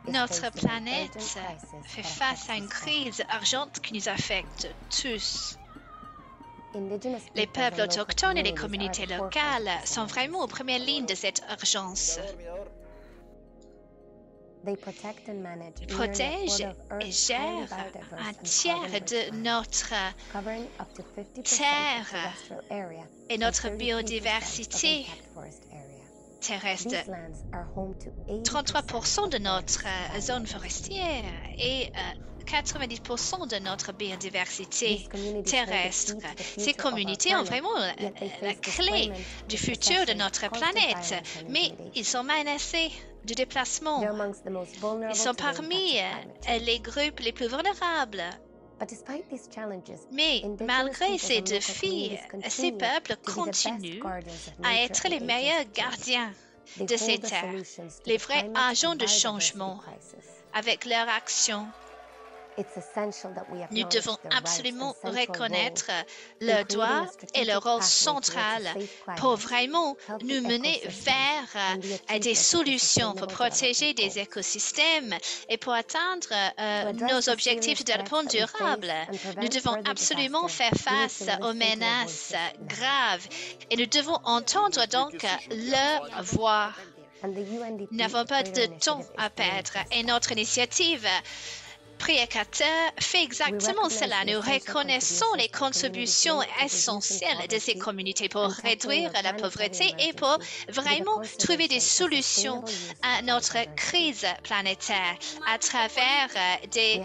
Notre planète fait face à une crise urgente qui nous affecte tous. Les peuples autochtones et les communautés locales sont vraiment aux premières lignes de cette urgence. Ils protègent et gèrent un tiers de notre terre et notre biodiversité terrestre. 33% de notre zone forestière et 90% de notre biodiversité terrestre. Ces communautés ont vraiment la clé du futur de notre planète, mais ils sont menacés de déplacement. Ils sont parmi les groupes les plus vulnérables. Mais malgré ces défis, ces peuples continuent à être les meilleurs gardiens de ces terres, les vrais agents de changement avec leur action. Nous devons absolument reconnaître leur droit et leur rôle central pour vraiment nous mener vers des solutions pour protéger des écosystèmes et pour atteindre nos objectifs de développement durable. Nous devons absolument faire face aux menaces graves et nous devons entendre donc leur voix. Nous n'avons pas de temps à perdre et notre initiative Priekata fait exactement cela. Nous reconnaissons les contributions essentielles de ces communautés pour réduire la pauvreté et pour vraiment trouver des solutions à notre crise planétaire à travers des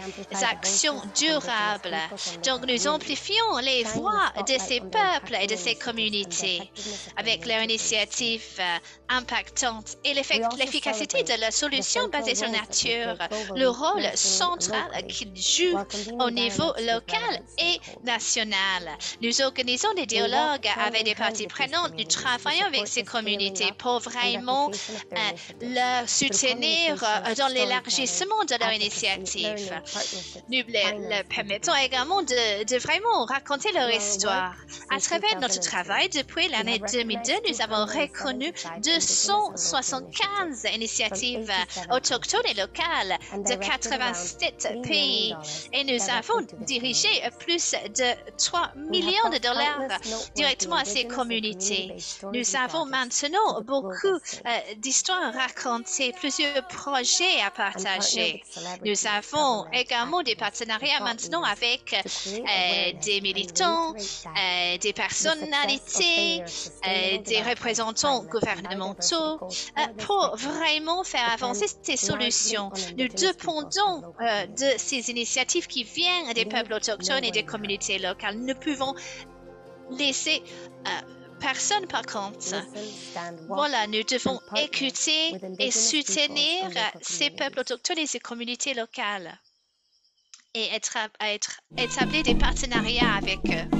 actions durables. Donc, nous amplifions les voix de ces peuples et de ces communautés avec leur initiative impactante et l'efficacité de la solution basée sur la nature, le rôle central qu'ils jouent au niveau local et national. Nous organisons des dialogues avec des parties prenantes. Nous travaillons avec ces communautés pour vraiment leur soutenir dans l'élargissement de leur initiative. Nous leur permettons également de vraiment raconter leur histoire. À travers notre travail, depuis l'année 2002, nous avons reconnu 275 initiatives autochtones et locales de 87 pays et nous avons dirigé plus de 3 millions de dollars directement à ces communautés. Nous avons maintenant beaucoup d'histoires à raconter, plusieurs projets à partager. Nous avons également des partenariats maintenant avec des militants, des personnalités, des représentants gouvernementaux pour vraiment faire avancer ces solutions. Nous dépendons de ces initiatives qui viennent des peuples autochtones et des communautés locales. Nous ne pouvons laisser personne par contre. Voilà, nous devons écouter et soutenir ces peuples autochtones et ces communautés locales et établir des partenariats avec eux.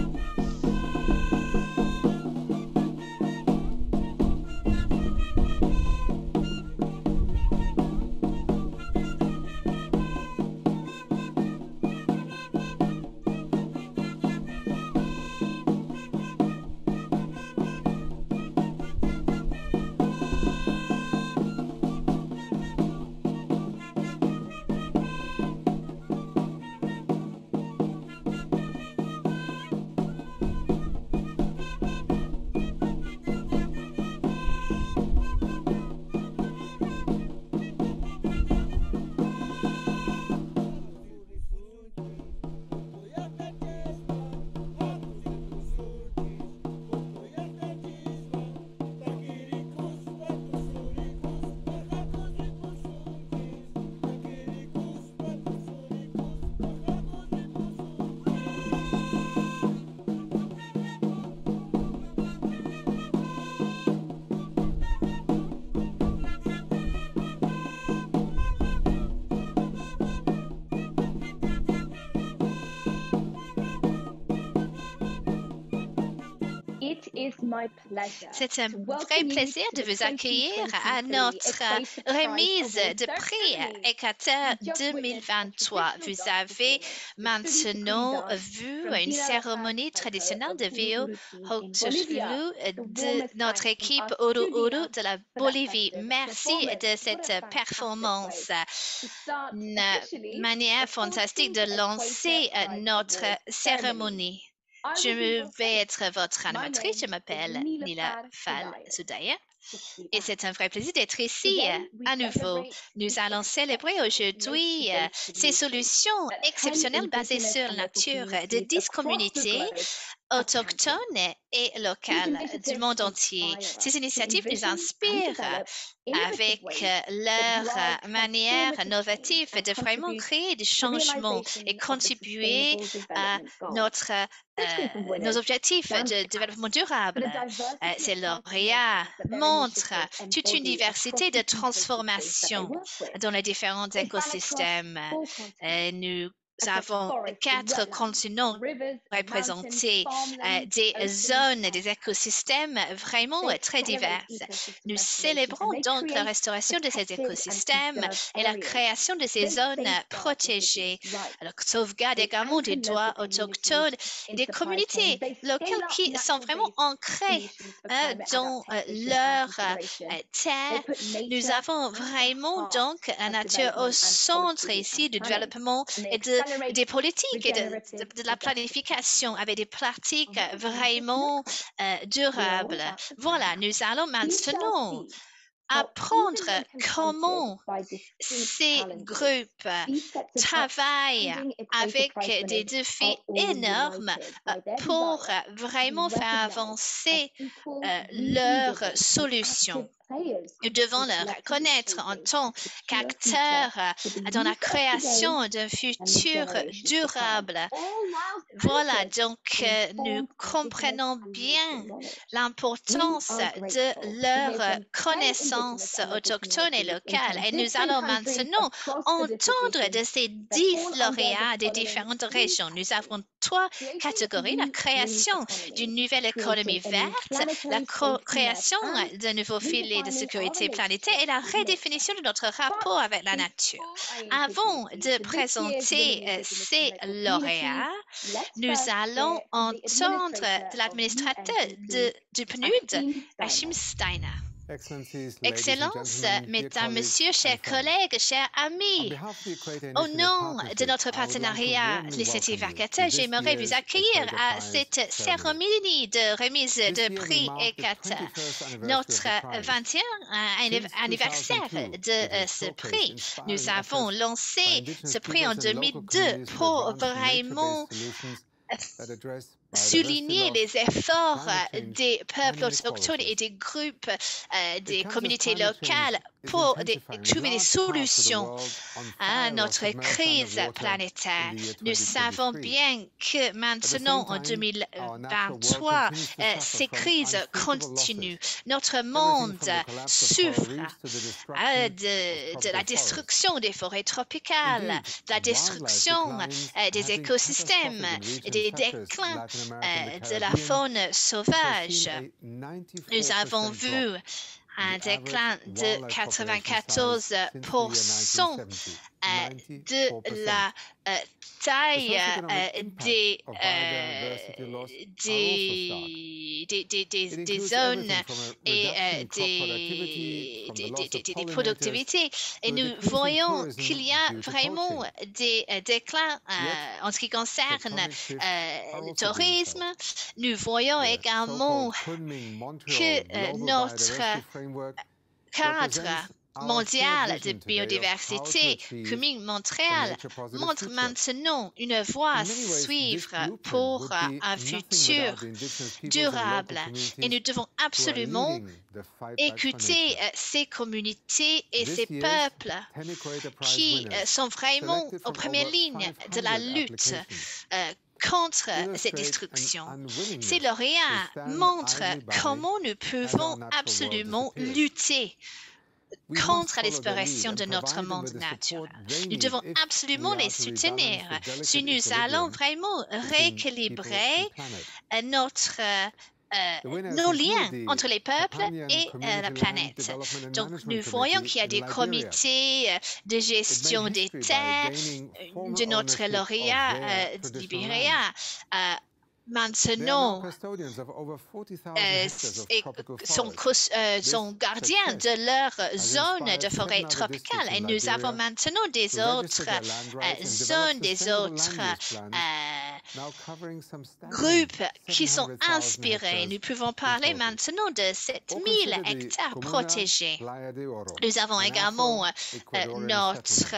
C'est un vrai plaisir de vous accueillir à notre remise de prix ECATER 2023. Vous avez maintenant vu une cérémonie traditionnelle de Vio Hochschule de notre équipe Uru Uru de la Bolivie. Merci de cette performance. Une manière fantastique de lancer notre cérémonie. Je vais être votre animatrice. Je m'appelle Nila Fall Soudaya. Et c'est un vrai plaisir d'être ici à nouveau. Nous allons célébrer aujourd'hui ces solutions exceptionnelles basées sur la nature de 10 communautés autochtones et locales du monde entier. Ces initiatives nous inspirent avec leur manière innovative de vraiment créer du changement et contribuer à nos objectifs de développement durable. Ces lauréats montrent toute une diversité de transformations dans les différents écosystèmes. Nous avons 4 continents représentés, des zones, des écosystèmes vraiment très diverses. Nous célébrons donc la restauration de ces écosystèmes et la création de ces zones protégées, la sauvegarde également des droits autochtones et des communautés locales qui sont vraiment ancrées dans leur terre. Nous avons vraiment donc la nature au centre ici du développement et des politiques et de la planification avec des pratiques vraiment durables. Voilà, nous allons maintenant apprendre comment ces groupes travaillent avec des défis énormes pour vraiment faire avancer leurs solutions. Nous devons le reconnaître en tant qu'acteurs dans la création d'un futur durable. Voilà, donc nous comprenons bien l'importance de leur connaissance autochtone et locale. Et nous allons maintenant entendre de ces 10 lauréats des différentes régions. Nous avons 3 catégories: la création d'une nouvelle économie verte, la création d'un nouveau filet de sécurité planétaire et la redéfinition de notre rapport avec la nature. Avant de présenter ces lauréats, nous allons entendre de l'administrateur du PNUD, Achim Steiner. Excellences, Mesdames, Messieurs, chers collègues, chers amis, au nom de notre partenariat L'initiative ECATER, j'aimerais vous accueillir à cette cérémonie de remise de prix ECATER, notre 21e anniversaire de ce prix. Nous avons lancé ce prix en 2002 pour vraiment souligner les efforts des peuples autochtones et des groupes des communautés locales pour trouver des solutions à notre crise planétaire. Nous savons bien que maintenant, en 2023, ces crises continuent. Notre monde souffre de la destruction des forêts tropicales, de la destruction des écosystèmes, des déclins de la faune sauvage. Nous avons vu un déclin de 94% de la taille des zones et des productivités. Et nous voyons qu'il y a vraiment des déclins en ce qui concerne le tourisme. Nous voyons également que notre cadre mondial de biodiversité, Kunming Montréal, montre maintenant une voie à suivre pour un futur durable. Et nous devons absolument écouter ces communautés et ces peuples qui sont vraiment aux premières lignes de la lutte contre cette destruction. Ces lauréats montrent comment nous pouvons absolument lutter contre la disparition de notre monde naturel. Nous devons absolument les soutenir si nous allons vraiment rééquilibrer notre nos liens entre les peuples et la planète. Donc, nous voyons qu'il y a des comités de gestion des terres de notre lauréat de Libéria. Maintenant, sont gardiens de leur zone de forêt tropicale. Et nous avons maintenant des autres zones, des autres groupes qui sont inspirés. Nous pouvons parler maintenant de 7000 hectares protégés. Nous avons également notre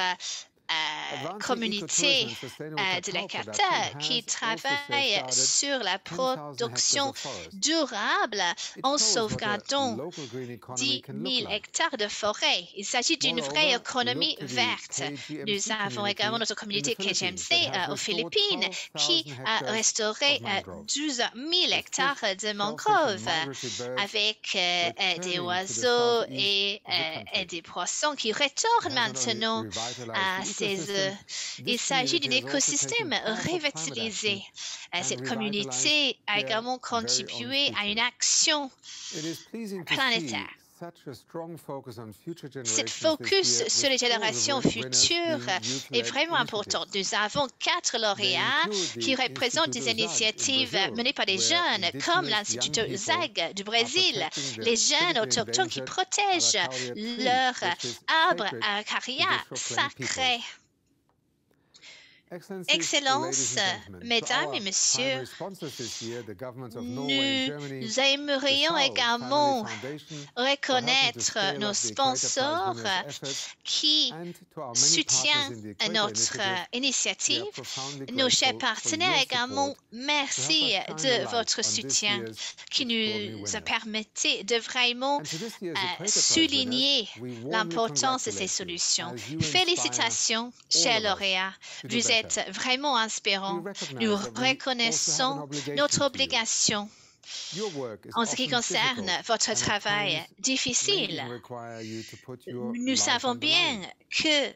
communauté de l'Équateur qui travaille sur la production durable en sauvegardant 10 000 hectares de forêt. Il s'agit d'une vraie économie verte. Nous avons également notre communauté KGMC aux Philippines qui a restauré 12 000 hectares de mangroves avec des oiseaux et des poissons qui retournent maintenant à ces œufs. Il s'agit d'un écosystème revitalisé. Cette communauté a également contribué à une action planétaire. Cette focus sur les générations futures est vraiment important. Nous avons 4 lauréats qui représentent des initiatives menées par des jeunes, comme l'Institut ZAG du Brésil, les jeunes autochtones qui protègent leurs arbres à acacia sacrés. Excellences, Mesdames et Messieurs, nous aimerions également reconnaître nos sponsors qui soutiennent notre initiative. Nos chers partenaires également, merci de votre soutien qui nous a permis de vraiment souligner l'importance de ces solutions. Félicitations, chers lauréats. Vous êtes vraiment inspirant. Nous reconnaissons notre obligation en ce qui concerne votre travail difficile. Nous savons bien que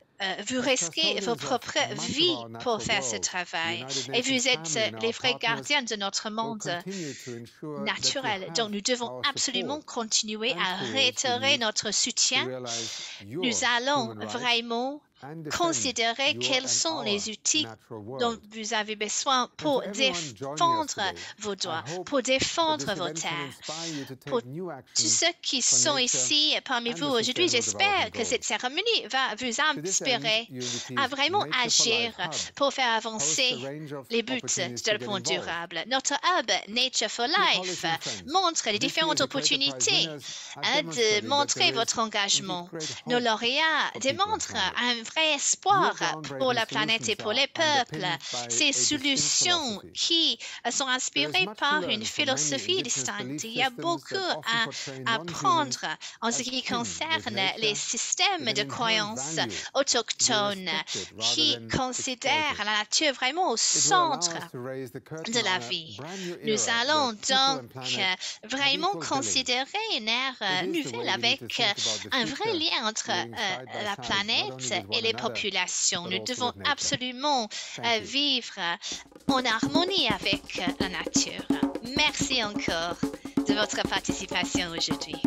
vous risquez vos propres vies pour faire ce travail et vous êtes les vrais gardiens de notre monde naturel. Donc, nous devons absolument continuer à réitérer notre soutien. Nous allons vraiment considérer quels sont les outils dont vous avez besoin pour défendre vos droits, pour défendre vos terres. Pour tous ceux qui sont ici parmi vous aujourd'hui, j'espère que cette cérémonie va vous inspirer à vraiment agir pour faire avancer les buts de développement durable. Notre hub Nature for Life montre les différentes opportunités de montrer votre engagement. Nos lauréats démontrent un vrai espoir pour la planète et pour les peuples. Ces solutions qui sont inspirées par une philosophie distincte. Il y a beaucoup à apprendre en ce qui concerne les systèmes de croyances autochtones qui considèrent la nature vraiment au centre de la vie. Nous allons donc vraiment considérer une ère nouvelle avec un vrai lien entre la planète et les populations. Nous devons absolument vivre en harmonie avec la nature. Merci encore de votre participation aujourd'hui.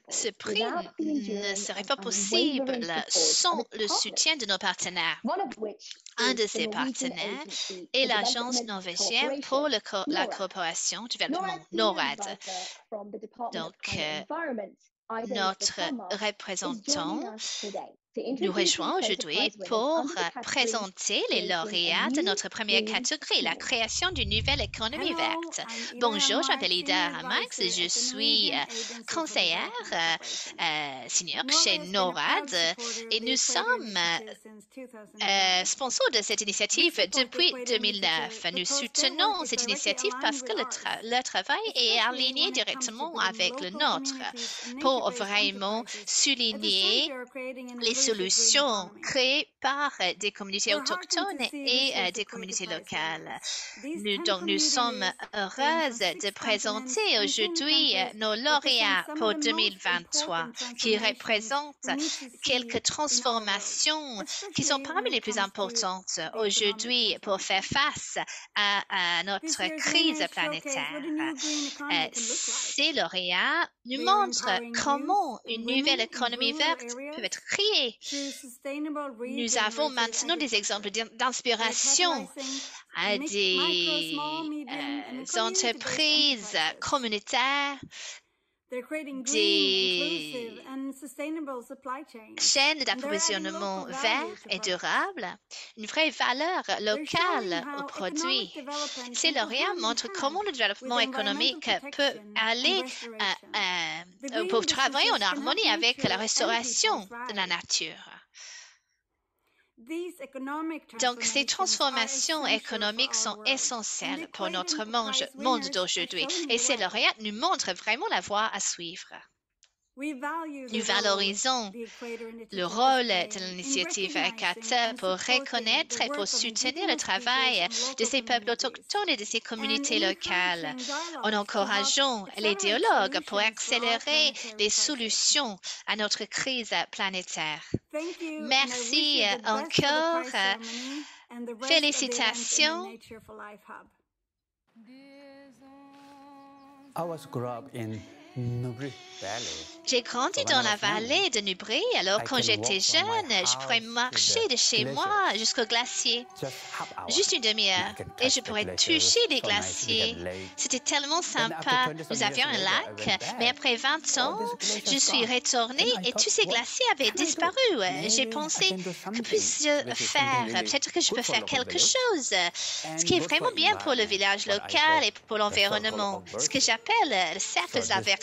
Ce prix ne serait pas possible sans le soutien de nos partenaires. Un de ces partenaires est l'Agence norvégienne pour la coopération du développement, NORAD. Donc, notre représentant nous rejoint aujourd'hui pour présenter les lauréats de notre première catégorie, la création d'une nouvelle économie verte. Bonjour, je m'appelle Ida Max, je suis conseillère senior chez NORAD et nous sommes sponsors de cette initiative depuis 2009. Nous soutenons cette initiative parce que le travail est aligné directement avec le nôtre pour vraiment souligner les solutions créées par des communautés autochtones et des communautés locales. Nous sommes heureuses de présenter aujourd'hui nos lauréats pour 2023 qui représentent quelques transformations qui sont parmi les plus importantes aujourd'hui pour faire face à notre crise planétaire. Ces lauréats nous montrent comment une nouvelle économie verte peut être créée. Nous avons maintenant des exemples d'inspiration à des entreprises communautaires, des chaînes d'approvisionnement vert et durable, une vraie valeur locale aux produits. Ces lauréats montrent comment le développement économique peut aller pour travailler en harmonie avec la restauration de la nature. Donc, ces transformations économiques sont essentielles pour notre monde d'aujourd'hui et ces lauréats nous montrent vraiment la voie à suivre. Nous valorisons le rôle de l'initiative ACATA pour reconnaître et pour soutenir le travail de ces peuples autochtones et de ces communautés locales, en encourageant les dialogues pour accélérer les solutions à notre crise planétaire. Merci encore. Félicitations. J'ai grandi dans la vallée de Nubri, alors quand j'étais jeune, je pourrais marcher de chez moi jusqu'au glacier, juste une demi-heure, et je pourrais toucher les glaciers. C'était tellement sympa. Nous avions un lac, mais après 20 ans, je suis retournée et tous ces glaciers avaient disparu. J'ai pensé, que puis-je faire? Peut-être que je peux faire quelque chose, ce qui est vraiment bien pour le village local et pour l'environnement, ce que j'appelle le cercle de la vertu.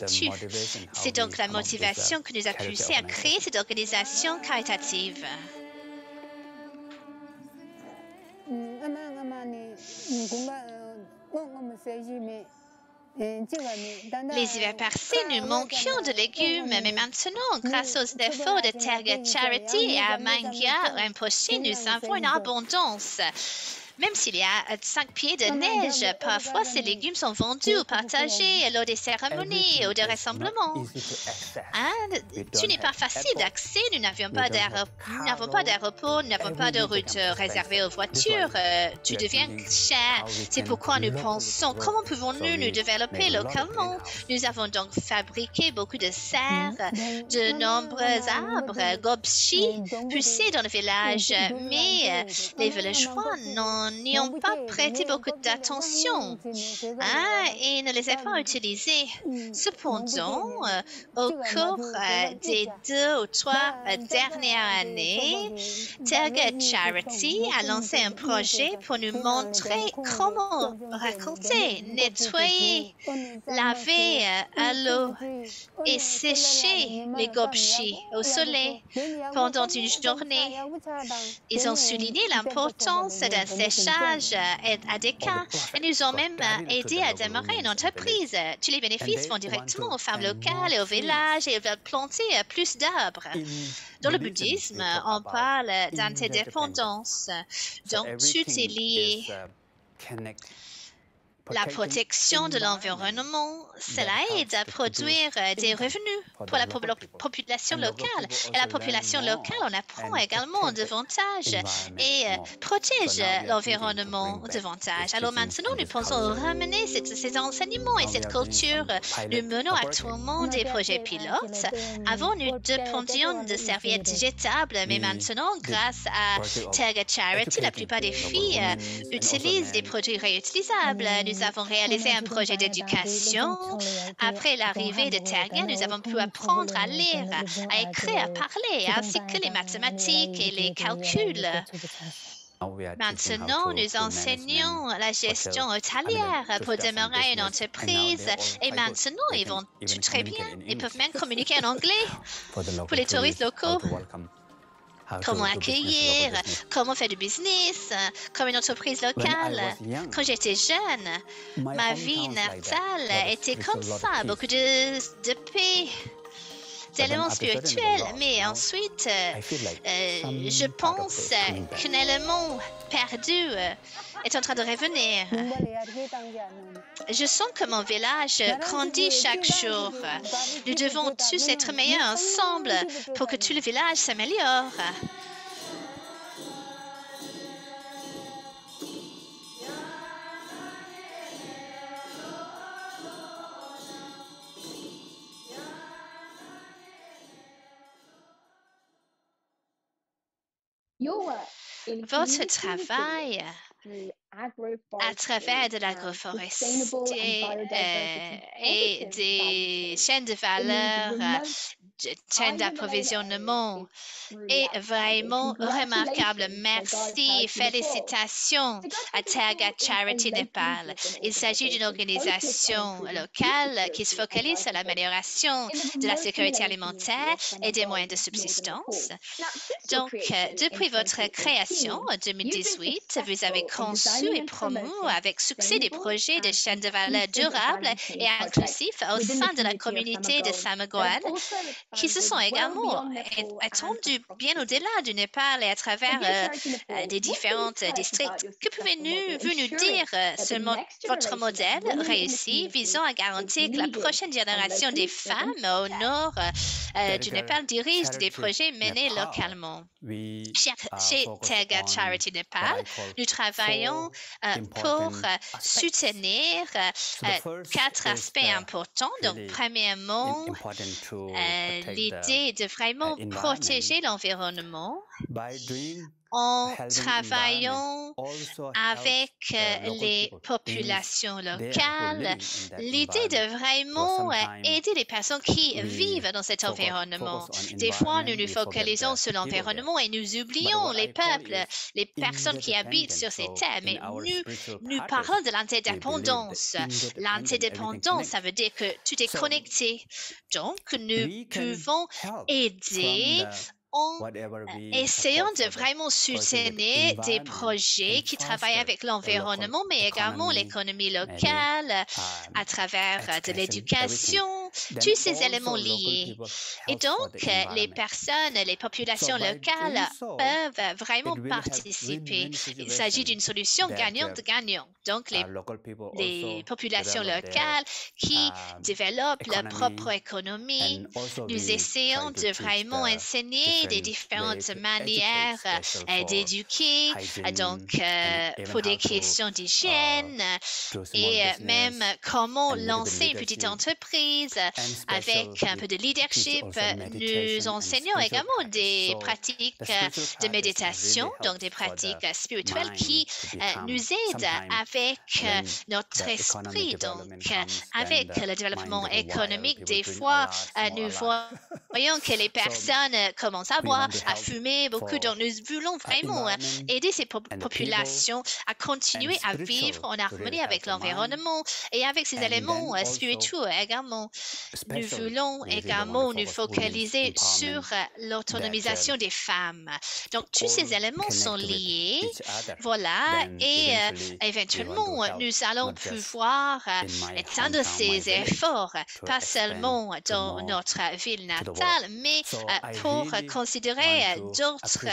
C'est donc la motivation que nous a poussé à créer cette organisation caritative. Les hivers passés, nous manquions de légumes, mais maintenant, grâce aux efforts de Terga Charity et à Mangia Rinpoche, nous avons une abondance. Même s'il y a 5 pieds de neige, parfois ces légumes sont vendus ou partagés lors des cérémonies ou des rassemblements. Ce n'est pas facile d'accès, nous n'avons pas d'aéroport, nous n'avons pas de route réservée aux voitures, tout devient cher. C'est pourquoi nous pensons, comment pouvons-nous nous développer localement? Nous avons donc fabriqué beaucoup de serres, de nombreux arbres, gobshi, poussés dans le village, mais les villageois n'y ont pas prêté beaucoup d'attention et ne les ont pas utilisés. Cependant, au cours des 2 ou 3 dernières années, Terga Charity a lancé un projet pour nous montrer comment récolter, nettoyer, laver à l'eau et sécher les gobshi au soleil pendant une journée. Ils ont souligné l'importance d'un séchage à des cas et nous ont même aidé à démarrer une entreprise. Tous les bénéfices vont directement aux femmes locales et au village et ils veulent planter plus d'arbres. Dans le bouddhisme, on parle d'interdépendance, donc tout est lié. La protection de l'environnement, cela aide à produire des revenus pour la population locale. Et la population locale en apprend également davantage et protège l'environnement davantage. Alors maintenant, nous pensons ramener ces enseignements et cette culture. Nous menons actuellement des projets pilotes. Avant, nous dépendions de serviettes jetables, mais maintenant, grâce à Terga Charity, la plupart des filles utilisent des produits réutilisables. Nous nous avons réalisé un projet d'éducation. Après l'arrivée de Terga, nous avons pu apprendre à lire, à écrire, à parler, ainsi que les mathématiques et les calculs. Maintenant, nous enseignons la gestion hôtelière pour démarrer une entreprise et maintenant, ils vont tout très bien. Ils peuvent même communiquer en anglais pour les touristes locaux. Comment accueillir, comment faire du business, comme une entreprise locale. Quand j'étais jeune, ma vie natale était comme ça, beaucoup de paix, d'éléments spirituels. Mais ensuite, je pense qu'un élément perdu est en train de revenir. Je sens que mon village grandit chaque jour. Nous devons tous être meilleurs ensemble pour que tout le village s'améliore. Votre travail à travers de l'agroforesterie et des chaînes de valeur, chaînes d'approvisionnement est vraiment remarquable. Merci, félicitations à Terga Charity Nepal. Il s'agit d'une organisation locale qui se focalise sur l'amélioration de la sécurité alimentaire et des moyens de subsistance. Donc, depuis votre création en 2018, vous avez conçu et promu avec succès des projets de chaînes de valeur durables et inclusifs au sein de la communauté de Samaguan, qui se sont également étendus bien au-delà du Népal et à travers des différents districts. Que pouvez-vous nous dire sur votre modèle réussi visant à garantir que la prochaine génération des femmes au nord du Népal dirige des projets menés localement? Chez Terga Charity Nepal, nous travaillons pour soutenir 4 aspects importants. Donc, premièrement, l'idée de vraiment protéger l'environnement en travaillant avec les populations locales, l'idée de vraiment aider les personnes qui vivent dans cet environnement. Des fois, nous nous focalisons sur l'environnement et nous oublions les peuples, les personnes qui habitent sur ces terres. Mais nous parlons de l'interdépendance. L'interdépendance, ça veut dire que tout est connecté. Donc, nous pouvons aider en essayant de vraiment soutenir des projets qui travaillent avec l'environnement, mais également l'économie locale, à travers de l'éducation, tous ces éléments liés. Et donc, les personnes, les populations locales peuvent vraiment participer. Il s'agit d'une solution gagnante-gagnant. Donc, les populations locales qui développent leur propre économie, nous essayons de vraiment enseigner des différentes manières d'éduquer, donc pour des questions d'hygiène et même comment lancer une petite entreprise avec un peu de leadership. Nous enseignons également des pratiques de méditation, donc des pratiques spirituelles qui nous aident avec notre esprit, donc avec le développement économique. Des fois, nous voyons que les personnes commencent à boire, à fumer beaucoup. Donc, nous voulons vraiment aider ces populations à continuer à vivre en harmonie avec l'environnement et avec ces éléments spirituels également. Nous voulons également nous focaliser sur l'autonomisation des femmes. Donc, tous ces éléments sont liés. Voilà. Et éventuellement, nous allons pouvoir étendre ces efforts, pas seulement dans notre ville natale, mais pour considérer d'autres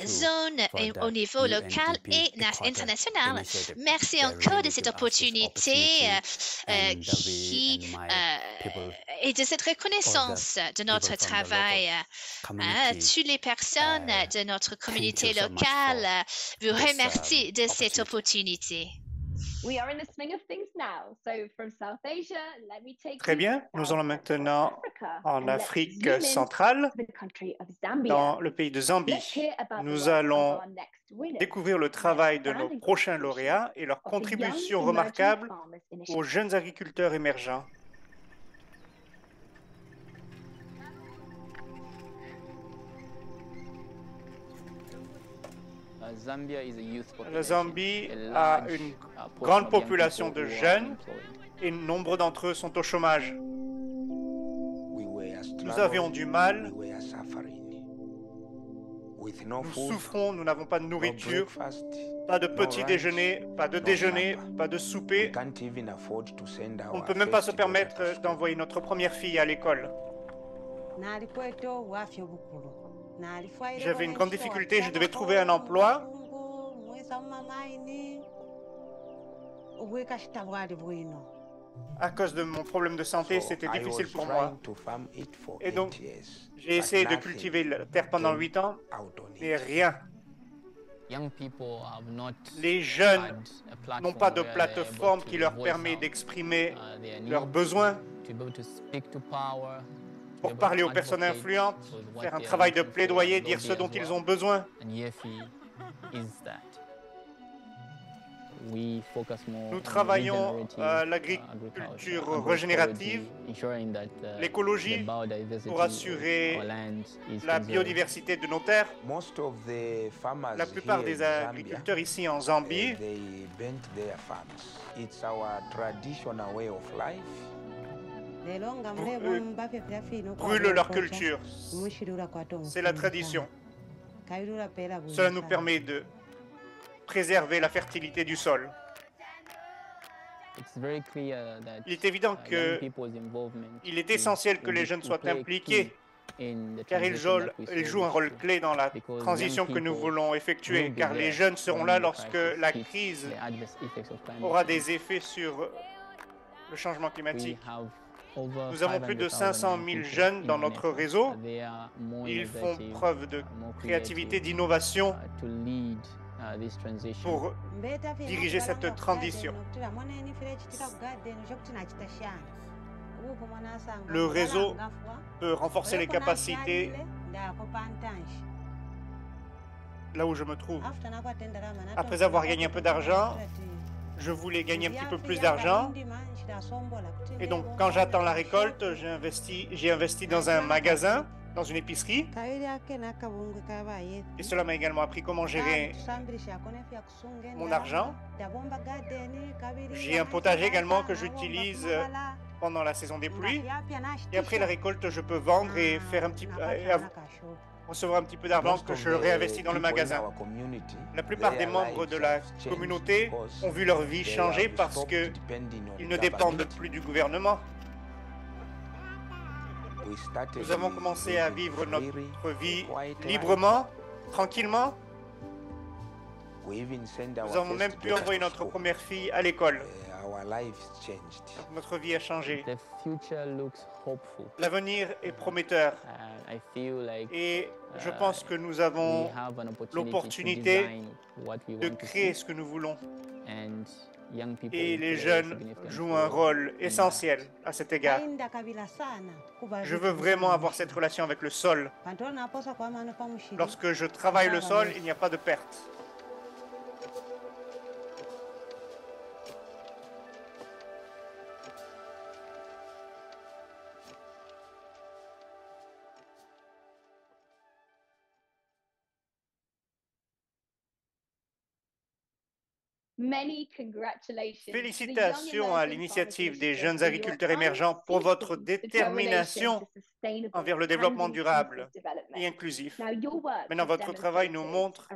zones au niveau local et international. Merci encore de cette opportunité et de cette reconnaissance de notre travail. Toutes les personnes de notre communauté locale vous remercient de cette opportunité. Très bien, nous allons maintenant en Afrique centrale, dans le pays de Zambie. Nous allons découvrir le travail de nos prochains lauréats et leurs contributions remarquables aux jeunes agriculteurs émergents. La Zambie a une grande population de jeunes et nombre d'entre eux sont au chômage. Nous avions du mal, nous souffrons, nous n'avons pas de nourriture, pas de petit déjeuner, pas de déjeuner, pas de souper. On ne peut même pas se permettre d'envoyer notre première fille à l'école. J'avais une grande difficulté, je devais trouver un emploi. À cause de mon problème de santé, c'était difficile pour moi. Et donc, j'ai essayé de cultiver la terre pendant 8 ans, mais rien. Les jeunes n'ont pas de plateforme qui leur permet d'exprimer leurs besoins, pour parler aux personnes influentes, faire un travail de plaidoyer, dire ce dont ils ont besoin. Nous travaillons à l'agriculture régénérative, l'écologie, pour assurer la biodiversité de nos terres. La plupart des agriculteurs ici en Zambie brûlent leur culture. C'est la tradition. Cela nous permet de préserver la fertilité du sol. Il est évident qu'il est essentiel que les jeunes soient impliqués, car ils jouent un rôle clé dans la transition que nous voulons effectuer, car les jeunes seront là lorsque la crise aura des effets sur le changement climatique. Nous avons plus de 500 000 jeunes dans notre réseau. Ils font preuve de créativité, d'innovation pour diriger cette transition. Le réseau peut renforcer les capacités là où je me trouve. Après avoir gagné un peu d'argent, je voulais gagner un petit peu plus d'argent. Et donc, quand j'attends la récolte, j'ai investi dans un magasin, dans une épicerie. Et cela m'a également appris comment gérer mon argent. J'ai un potager également que j'utilise pendant la saison des pluies. Et après la récolte, je peux vendre et faire recevoir un petit peu d'argent que je réinvestis dans le magasin. La plupart des membres de la communauté ont vu leur vie changer parce qu'ils ne dépendent plus du gouvernement. Nous avons commencé à vivre notre vie librement, tranquillement. Nous avons même pu envoyer notre première fille à l'école. Notre vie a changé. L'avenir est prometteur. Et je pense que nous avons l'opportunité de créer ce que nous voulons. Et les jeunes jouent un rôle essentiel à cet égard. Je veux vraiment avoir cette relation avec le sol. Lorsque je travaille le sol, il n'y a pas de perte. Félicitations à l'initiative des jeunes agriculteurs émergents pour votre détermination envers le développement durable et inclusif. Maintenant, votre travail nous montre,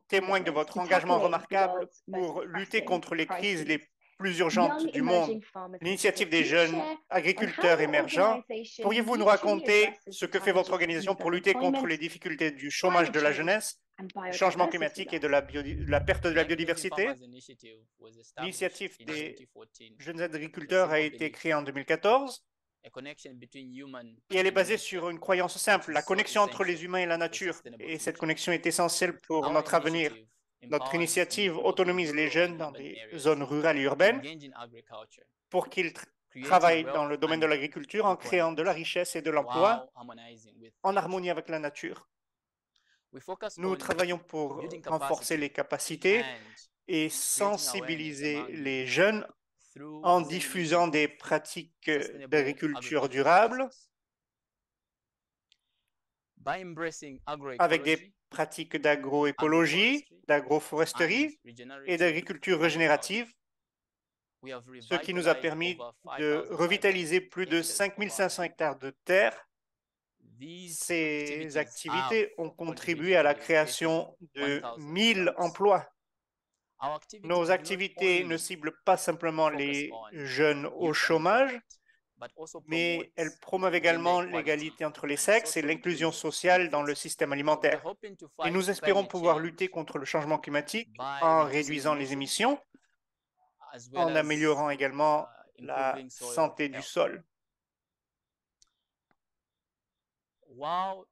témoigne de votre engagement remarquable pour lutter contre les crises les plus urgentes du monde. L'initiative des jeunes agriculteurs émergents, pourriez-vous nous raconter ce que fait votre organisation pour lutter contre les difficultés du chômage de la jeunesse, du changement climatique et de la perte de la biodiversité? L'initiative des jeunes agriculteurs a été créée en 2014 et elle est basée sur une croyance simple, la connexion entre les humains et la nature. Et cette connexion est essentielle pour notre avenir. Notre initiative autonomise les jeunes dans des zones rurales et urbaines pour qu'ils travaillent dans le domaine de l'agriculture en créant de la richesse et de l'emploi en harmonie avec la nature. Nous travaillons pour renforcer les capacités et sensibiliser les jeunes en diffusant des pratiques d'agriculture durable avec des pratiques d'agroécologie, d'agroforesterie et d'agriculture régénérative, ce qui nous a permis de revitaliser plus de 5500 hectares de terre. Ces activités ont contribué à la création de 1000 emplois. Nos activités ne ciblent pas simplement les jeunes au chômage, mais elles promeuvent également l'égalité entre les sexes et l'inclusion sociale dans le système alimentaire. Et nous espérons pouvoir lutter contre le changement climatique en réduisant les émissions, en améliorant également la santé du sol,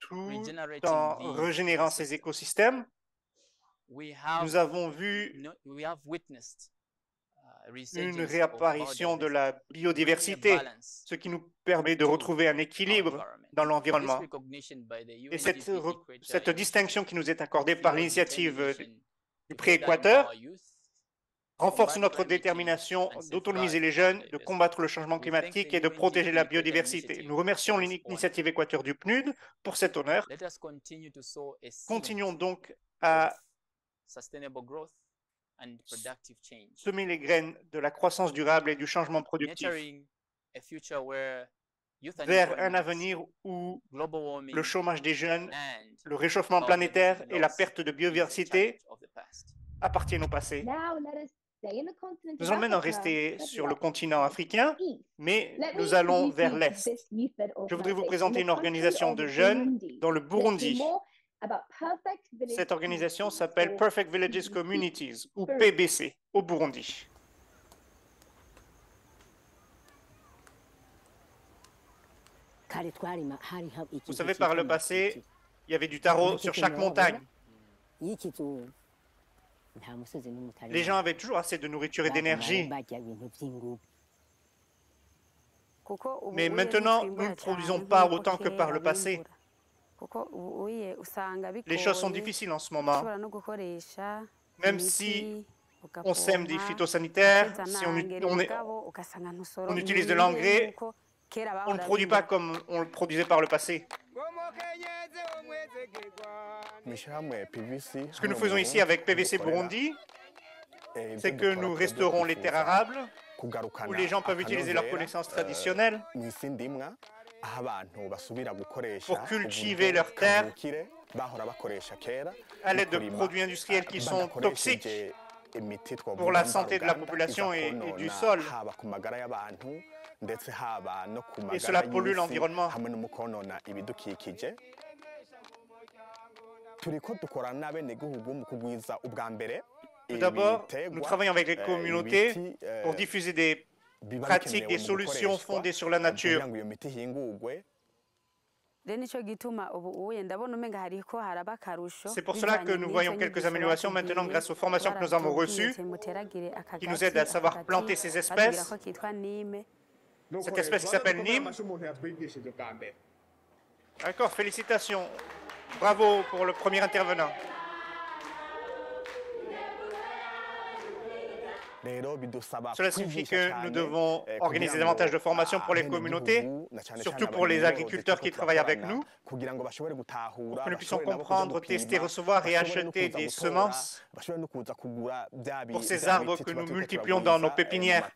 tout en régénérant ces écosystèmes. Nous avons vu une réapparition de la biodiversité, ce qui nous permet de retrouver un équilibre dans l'environnement. Et cette distinction qui nous est accordée par l'initiative du Pré-Équateur renforce notre détermination d'autonomiser les jeunes, de combattre le changement climatique et de protéger la biodiversité. Nous remercions l'initiative Équateur du PNUD pour cet honneur. Continuons donc à semer les graines de la croissance durable et du changement productif vers un avenir où le chômage des jeunes, le réchauffement planétaire et la perte de biodiversité appartiennent au passé. Nous allons maintenant rester sur le continent africain, mais nous allons vers l'Est. Je voudrais vous présenter une organisation de jeunes dans le Burundi. Cette organisation s'appelle Perfect Villages Communities, ou PBC, au Burundi. Vous savez, par le passé, il y avait du taro sur chaque montagne. Les gens avaient toujours assez de nourriture et d'énergie. Mais maintenant, nous ne produisons pas autant que par le passé. Les choses sont difficiles en ce moment. Même si on sème des phytosanitaires, si on utilise de l'engrais, on ne produit pas comme on le produisait par le passé. Ce que nous faisons ici avec PVC Burundi, c'est que nous restaurons les terres arables où les gens peuvent utiliser leurs connaissances traditionnelles pour cultiver leurs terres à l'aide de produits industriels qui sont toxiques pour la santé de la population et du sol. Et cela pollue l'environnement. Tout d'abord, nous travaillons avec les communautés pour diffuser des pratiques, des solutions fondées sur la nature. C'est pour cela que nous voyons quelques améliorations maintenant grâce aux formations que nous avons reçues, qui nous aident à savoir planter ces espèces. Cette espèce qui s'appelle Nîmes. D'accord, félicitations. Bravo pour le premier intervenant. Cela signifie que nous devons organiser davantage de formations pour les communautés, surtout pour les agriculteurs qui travaillent avec nous, pour que nous puissions comprendre, tester, recevoir et acheter des semences pour ces arbres que nous multiplions dans nos pépinières.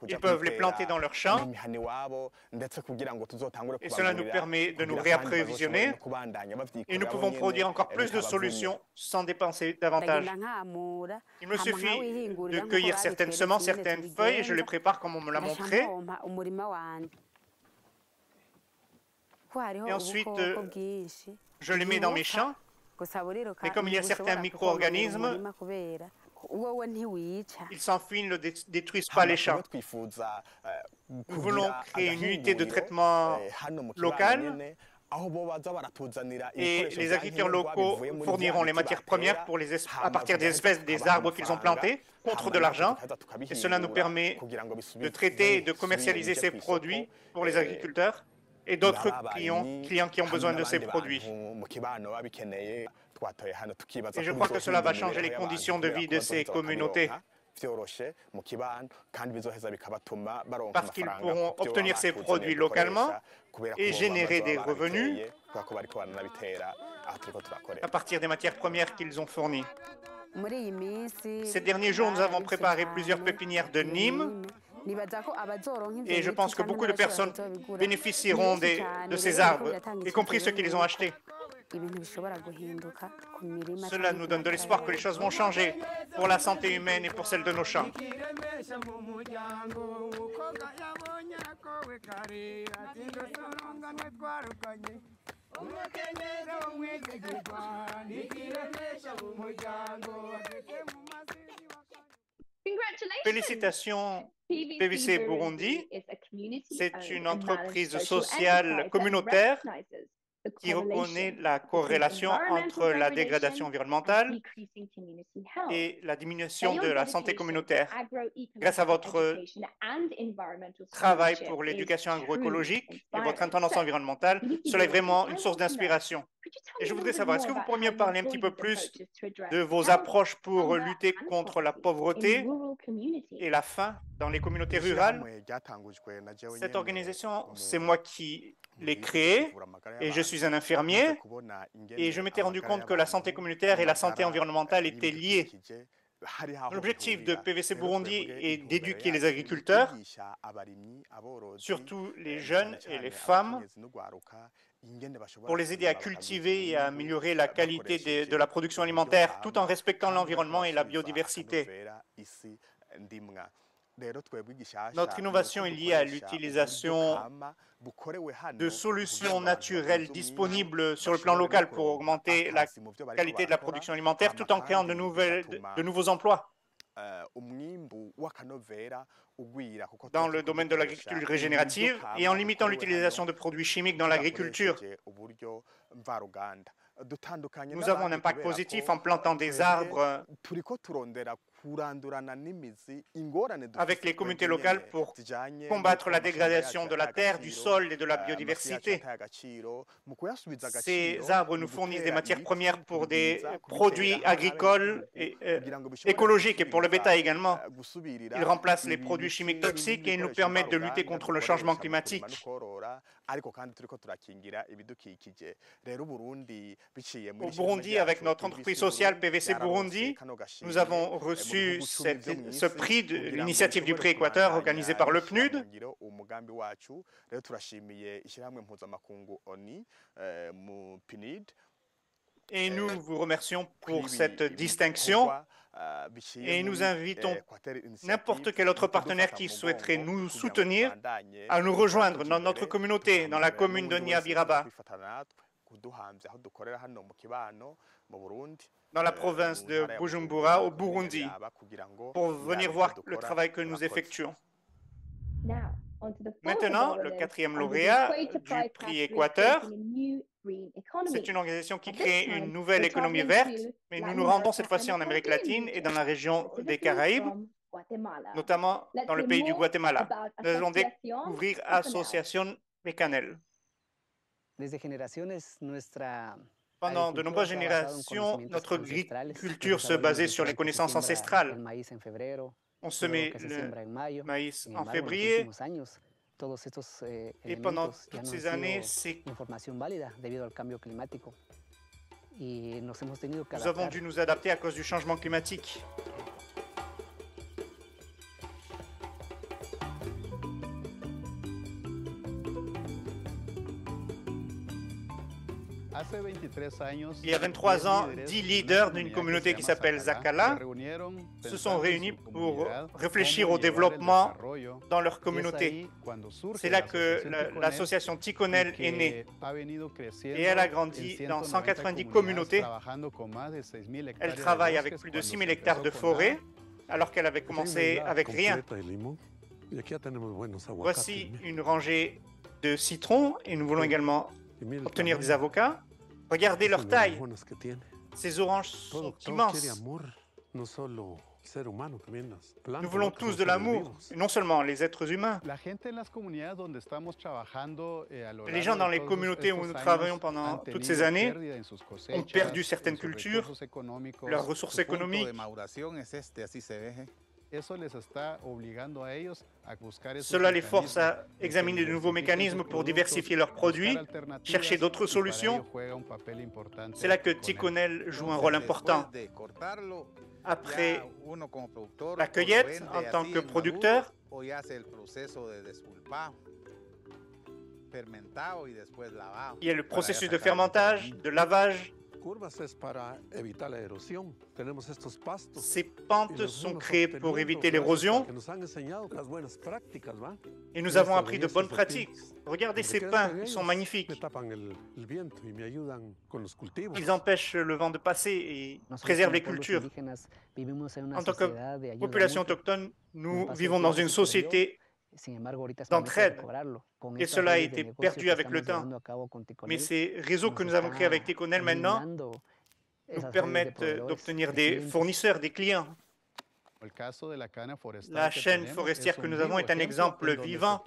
Ils peuvent les planter dans leurs champs et cela nous permet de nous réapprovisionner et nous pouvons produire encore plus de solutions sans dépenser davantage. Il me suffit de cueillir certaines semences, certaines feuilles et je les prépare comme on me l'a montré. Et ensuite, je les mets dans mes champs. Mais comme il y a certains micro-organismes, ils s'enfuient, ils ne détruisent pas les champs. Nous voulons créer une unité de traitement locale Et les agriculteurs locaux fourniront les matières premières à partir des espèces des arbres qu'ils ont plantés contre de l'argent. Et cela nous permet de traiter et de commercialiser ces produits pour les agriculteurs et d'autres clients qui ont besoin de ces produits. Et je crois que cela va changer les conditions de vie de ces communautés, parce qu'ils pourront obtenir ces produits localement et générer des revenus à partir des matières premières qu'ils ont fournies. Ces derniers jours, nous avons préparé plusieurs pépinières de Nîmes et je pense que beaucoup de personnes bénéficieront de ces arbres, y compris ceux qui les ont achetés. Cela nous donne de l'espoir que les choses vont changer pour la santé humaine et pour celle de nos champs. Félicitations, PVC Burundi. C'est une entreprise sociale communautaire qui reconnaît la corrélation entre la dégradation environnementale et la diminution de la santé communautaire. Grâce à votre travail pour l'éducation agroécologique et votre intendance environnementale, cela est vraiment une source d'inspiration. Et je voudrais savoir, est-ce que vous pourriez me parler un petit peu plus de vos approches pour lutter contre la pauvreté et la faim dans les communautés rurales? Cette organisation, c'est moi qui l'ai créée et je suis un infirmier et je m'étais rendu compte que la santé communautaire et la santé environnementale étaient liées. L'objectif de PVC Burundi est d'éduquer les agriculteurs, surtout les jeunes et les femmes, pour les aider à cultiver et à améliorer la qualité de la production alimentaire tout en respectant l'environnement et la biodiversité. Notre innovation est liée à l'utilisation de solutions naturelles disponibles sur le plan local pour augmenter la qualité de la production alimentaire tout en créant de nouveaux emplois. Dans le domaine de l'agriculture régénérative et en limitant l'utilisation de produits chimiques dans l'agriculture. Nous avons un impact positif en plantant des arbres avec les communautés locales pour combattre la dégradation de la terre, du sol et de la biodiversité. Ces arbres nous fournissent des matières premières pour des produits agricoles et écologiques et pour le bétail également. Ils remplacent les produits chimiques toxiques et ils nous permettent de lutter contre le changement climatique. Au Burundi, avec notre entreprise sociale PVC Burundi, nous avons reçu ce prix de l'initiative du prix Équateur organisé par le PNUD. Et nous vous remercions pour cette distinction et nous invitons n'importe quel autre partenaire qui souhaiterait nous soutenir à nous rejoindre dans notre communauté, dans la commune de Nyabiraba, dans la province de Bujumbura, au Burundi, pour venir voir le travail que nous effectuons. Maintenant, le quatrième lauréat du prix Équateur, c'est une organisation qui crée une nouvelle économie verte, mais nous nous rendons cette fois-ci en Amérique latine et dans la région des Caraïbes, notamment dans le pays du Guatemala. Nous allons découvrir Association Mecanel. Pendant de nombreuses générations, notre agriculture se basait sur les connaissances ancestrales. On semait le maïs en février et pendant toutes ces années, nous avons dû nous adapter à cause du changement climatique. Il y a 23 ans, 10 leaders d'une communauté qui s'appelle Zacala se sont réunis pour réfléchir au développement dans leur communauté. C'est là que l'association Ticonel est née et elle a grandi dans 190 communautés. Elle travaille avec plus de 6 000 hectares de forêt alors qu'elle avait commencé avec rien. Voici une rangée de citrons et nous voulons également obtenir des avocats. Regardez leur taille. Ces oranges sont immenses. Nous voulons tous de l'amour, et non seulement les êtres humains. Les gens dans les communautés où nous travaillons pendant toutes ces années ont perdu certaines cultures, leurs ressources économiques. Cela les force à examiner de nouveaux mécanismes pour diversifier leurs produits, chercher d'autres solutions. C'est là que Ticonel joue un rôle important. Après la cueillette, en tant que producteur, il y a le processus de fermentage, de lavage. Ces pentes sont créées pour éviter l'érosion et nous avons appris de bonnes pratiques. Regardez ces pins, ils sont magnifiques. Ils empêchent le vent de passer et préservent les cultures. En tant que population autochtone, nous vivons dans une société d'entraide et cela a été perdu avec le temps. Mais ces réseaux que nous avons créés avec Ticonel maintenant nous permettent d'obtenir des fournisseurs, des clients. La chaîne forestière que nous avons est un exemple vivant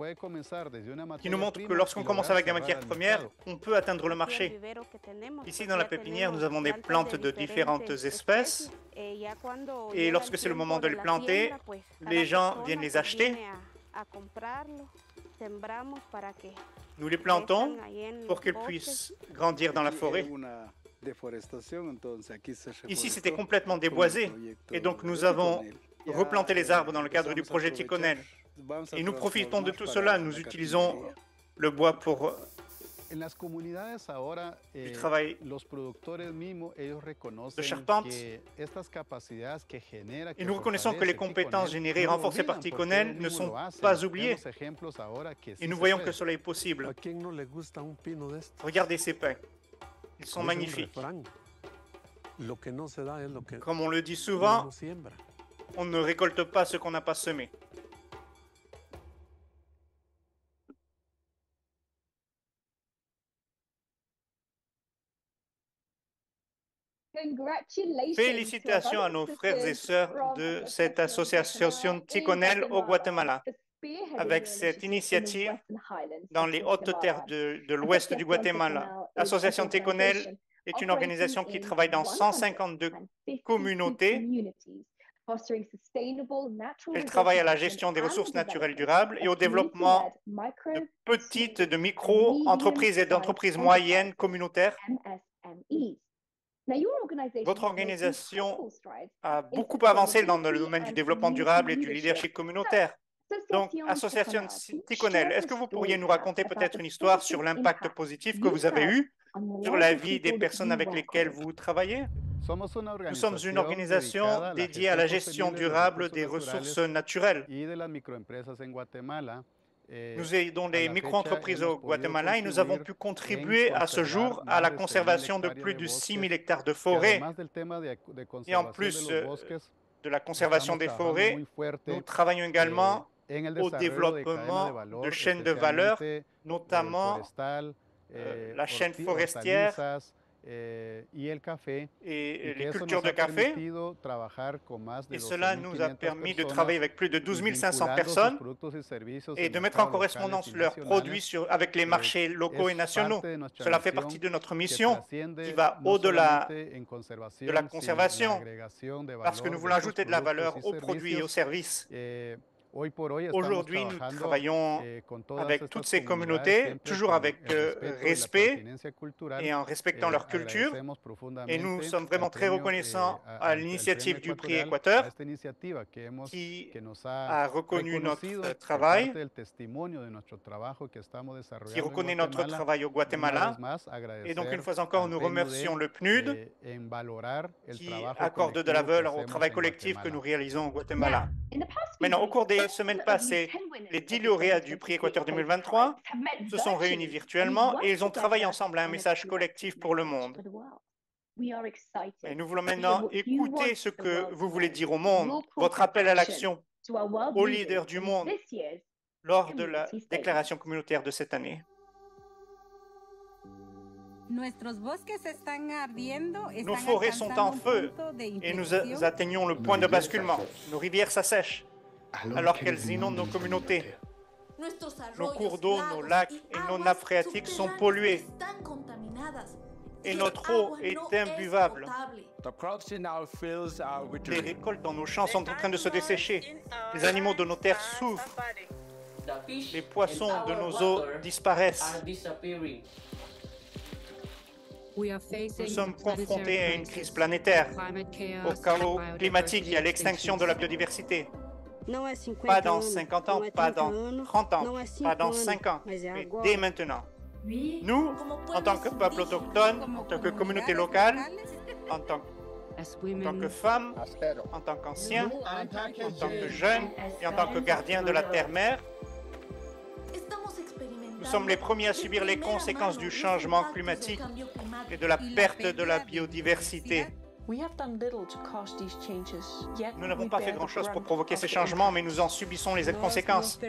qui nous montre que lorsqu'on commence avec des matières premières, on peut atteindre le marché. Ici, dans la pépinière, nous avons des plantes de différentes espèces et lorsque c'est le moment de les planter, les gens viennent les acheter. Nous les plantons pour qu'elles puissent grandir dans la forêt. Ici, c'était complètement déboisé et donc nous avons replanté les arbres dans le cadre du projet Ticonel. Et nous profitons de tout cela. Nous utilisons le bois pour du travail de charpente. Et nous reconnaissons que les compétences générées et renforcées par Ticonel ne sont pas oubliées. Et nous voyons que cela est possible. Regardez ces pins. Ils sont magnifiques. Comme on le dit souvent, on ne récolte pas ce qu'on n'a pas semé. Félicitations à nos frères et sœurs de cette association Ticonel au Guatemala. Avec cette initiative dans les hautes terres de l'ouest du Guatemala. L'association Ticonel est une organisation qui travaille dans 152 communautés. Elle travaille à la gestion des ressources naturelles durables et au développement de petites, de micro-entreprises et d'entreprises moyennes communautaires. Votre organisation a beaucoup avancé dans le domaine du développement durable et du leadership communautaire. Donc, Association Ticonel, est-ce que vous pourriez nous raconter peut-être une histoire sur l'impact positif que vous avez eu sur la vie des personnes avec lesquelles vous travaillez? Nous sommes une organisation dédiée à la gestion durable des ressources naturelles. Nous aidons les micro-entreprises au Guatemala et nous avons pu contribuer à ce jour à la conservation de plus de 6 000 hectares de forêts. Et en plus de la conservation des forêts, nous travaillons également au développement de chaînes de valeur, notamment la chaîne forestière et les cultures de café. Et cela nous a permis de travailler avec plus de 12 500 personnes et de mettre en correspondance leurs produits avec les marchés locaux et nationaux. Cela fait partie de notre mission qui va au-delà de la conservation parce que nous voulons ajouter de la valeur aux produits et aux services. Aujourd'hui, nous travaillons avec toutes ces communautés, toujours avec respect et en respectant leur culture. Et nous sommes vraiment très reconnaissants à l'initiative du Prix Équateur qui a reconnu notre travail, qui reconnaît notre travail au Guatemala. Et donc, une fois encore, nous remercions le PNUD qui accorde de la valeur au travail collectif que nous réalisons au Guatemala. Maintenant, au cours des semaines passées, les 10 lauréats du Prix Équateur 2023 se sont réunis virtuellement et ils ont travaillé ensemble à un message collectif pour le monde. Et nous voulons maintenant écouter ce que vous voulez dire au monde, votre appel à l'action aux leaders du monde lors de la déclaration communautaire de cette année. Nos forêts sont en feu et nous atteignons le point de basculement. Nos rivières s'assèchent alors qu'elles inondent nos communautés. Nos cours d'eau, nos lacs et nos nappes phréatiques sont pollués et notre eau est imbuvable. Les récoltes dans nos champs sont en train de se dessécher. Les animaux de nos terres souffrent. Les poissons de nos eaux disparaissent. Nous sommes confrontés à une crise planétaire, au chaos climatique et à l'extinction de la biodiversité. Pas dans 50 ans, pas dans 30 ans, pas dans 5 ans, mais dès maintenant. Nous, en tant que peuple autochtone, en tant que communauté locale, en tant que femmes, en tant qu'anciens, en tant que jeunes et en tant que gardiens de la terre-mère, nous sommes les premiers à subir les conséquences du changement climatique et de la perte de la biodiversité. Nous n'avons pas fait grand-chose pour provoquer ces changements, mais nous en subissons les conséquences.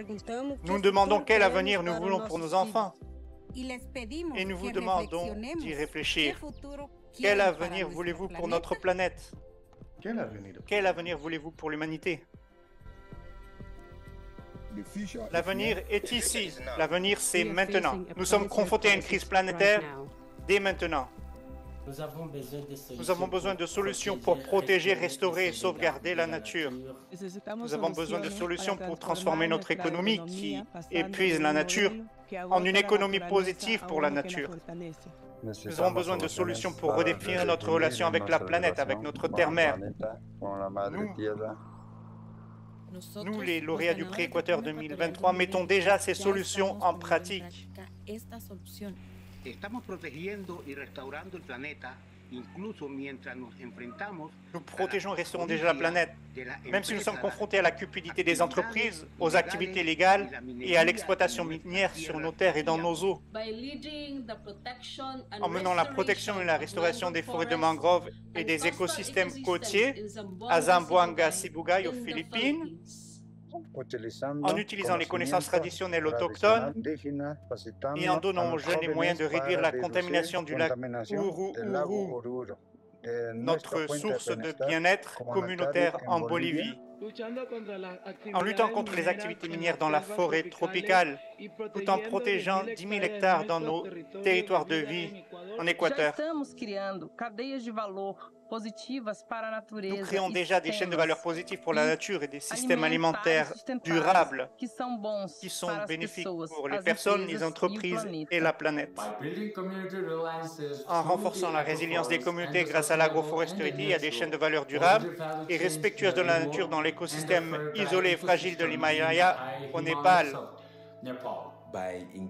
Nous demandons quel avenir nous voulons pour nos enfants. Et nous vous demandons d'y réfléchir. Quel avenir voulez-vous pour notre planète? Quel avenir voulez-vous pour l'humanité? L'avenir est ici. L'avenir, c'est maintenant. Nous sommes confrontés à une crise planétaire dès maintenant. Nous avons besoin de solutions pour protéger, restaurer et sauvegarder la nature. Nous avons besoin de solutions pour transformer notre économie qui épuise la nature en une économie positive pour la nature. Nous avons besoin de solutions pour redéfinir notre relation avec la planète, avec notre terre-mère. Nous, les lauréats du Prix Équateur 2023, mettons déjà ces solutions en pratique. Nous protégeons et restaurons déjà la planète, même si nous sommes confrontés à la cupidité des entreprises, aux activités légales et à l'exploitation minière sur nos terres et dans nos eaux. En menant la protection et la restauration des forêts de mangroves et des écosystèmes côtiers à Zamboanga, Sibugay, aux Philippines, en utilisant les connaissances traditionnelles autochtones et en donnant aux jeunes les moyens de réduire la contamination du lac Uru, notre source de bien-être communautaire en Bolivie. En luttant contre les activités minières dans la forêt tropicale, tout en protégeant 10 000 hectares dans nos territoires de vie en Équateur. Nous créons déjà des chaînes de valeur positives pour la nature et des systèmes alimentaires durables qui sont bénéfiques pour les personnes, les entreprises et la planète. En renforçant la résilience des communautés grâce à l'agroforesterie, à des chaînes de valeur durables et respectueuses de la nature dans l'écosystème isolé et fragile de l'Himalaya au Népal,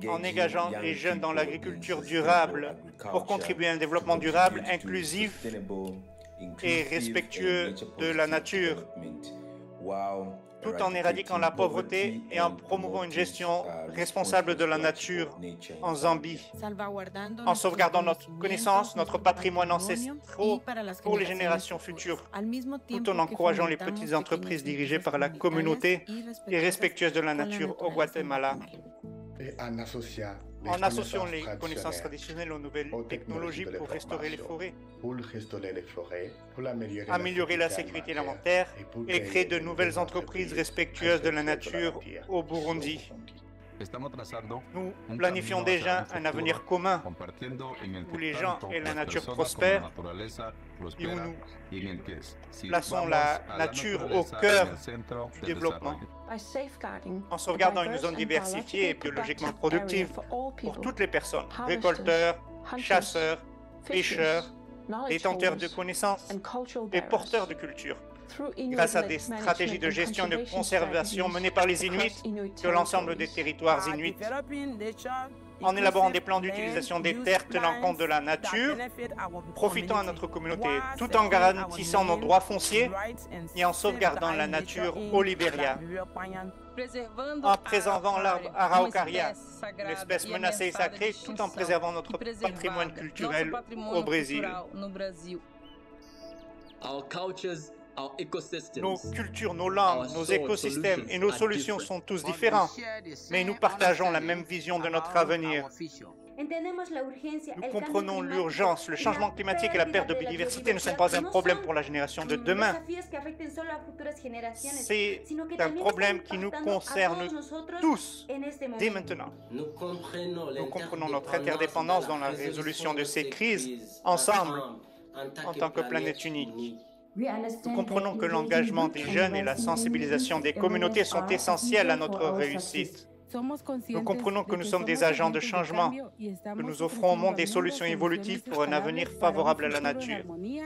en engageant les jeunes dans l'agriculture durable pour contribuer à un développement durable, inclusif et respectueux de la nature, tout en éradiquant la pauvreté et en promouvant une gestion responsable de la nature en Zambie, en sauvegardant notre connaissance, notre patrimoine ancestral pour les générations futures, tout en encourageant les petites entreprises dirigées par la communauté et respectueuses de la nature au Guatemala. En associant les connaissances traditionnelles aux nouvelles technologies pour restaurer les forêts, améliorer la sécurité alimentaire et créer de nouvelles entreprises respectueuses de la nature au Burundi. Nous planifions déjà un avenir commun où les gens et la nature prospèrent et où nous plaçons la nature au cœur du développement, en sauvegardant une zone diversifiée et biologiquement productive pour toutes les personnes, récolteurs, chasseurs, pêcheurs, détenteurs de connaissances et porteurs de culture, grâce à des stratégies de gestion et de conservation menées par les Inuits sur l'ensemble des territoires Inuits, en élaborant des plans d'utilisation des terres tenant compte de la nature, profitant à notre communauté, tout en garantissant nos droits fonciers et en sauvegardant la nature au Libéria, en préservant l'arbre Araucaria, une espèce menacée et sacrée, tout en préservant notre patrimoine culturel au Brésil. Nos cultures, nos langues, nos écosystèmes et nos solutions sont tous différents, mais nous partageons la même vision de notre avenir. Nous comprenons l'urgence, le changement climatique et la perte de biodiversité ne sont pas un problème pour la génération de demain. C'est un problème qui nous concerne tous dès maintenant. Nous comprenons notre interdépendance dans la résolution de ces crises ensemble en tant que planète unique. Nous comprenons que l'engagement des jeunes et la sensibilisation des communautés sont essentiels à notre réussite. Nous comprenons que nous sommes des agents de changement, que nous offrons au monde des solutions évolutives pour un avenir favorable à la nature. Nous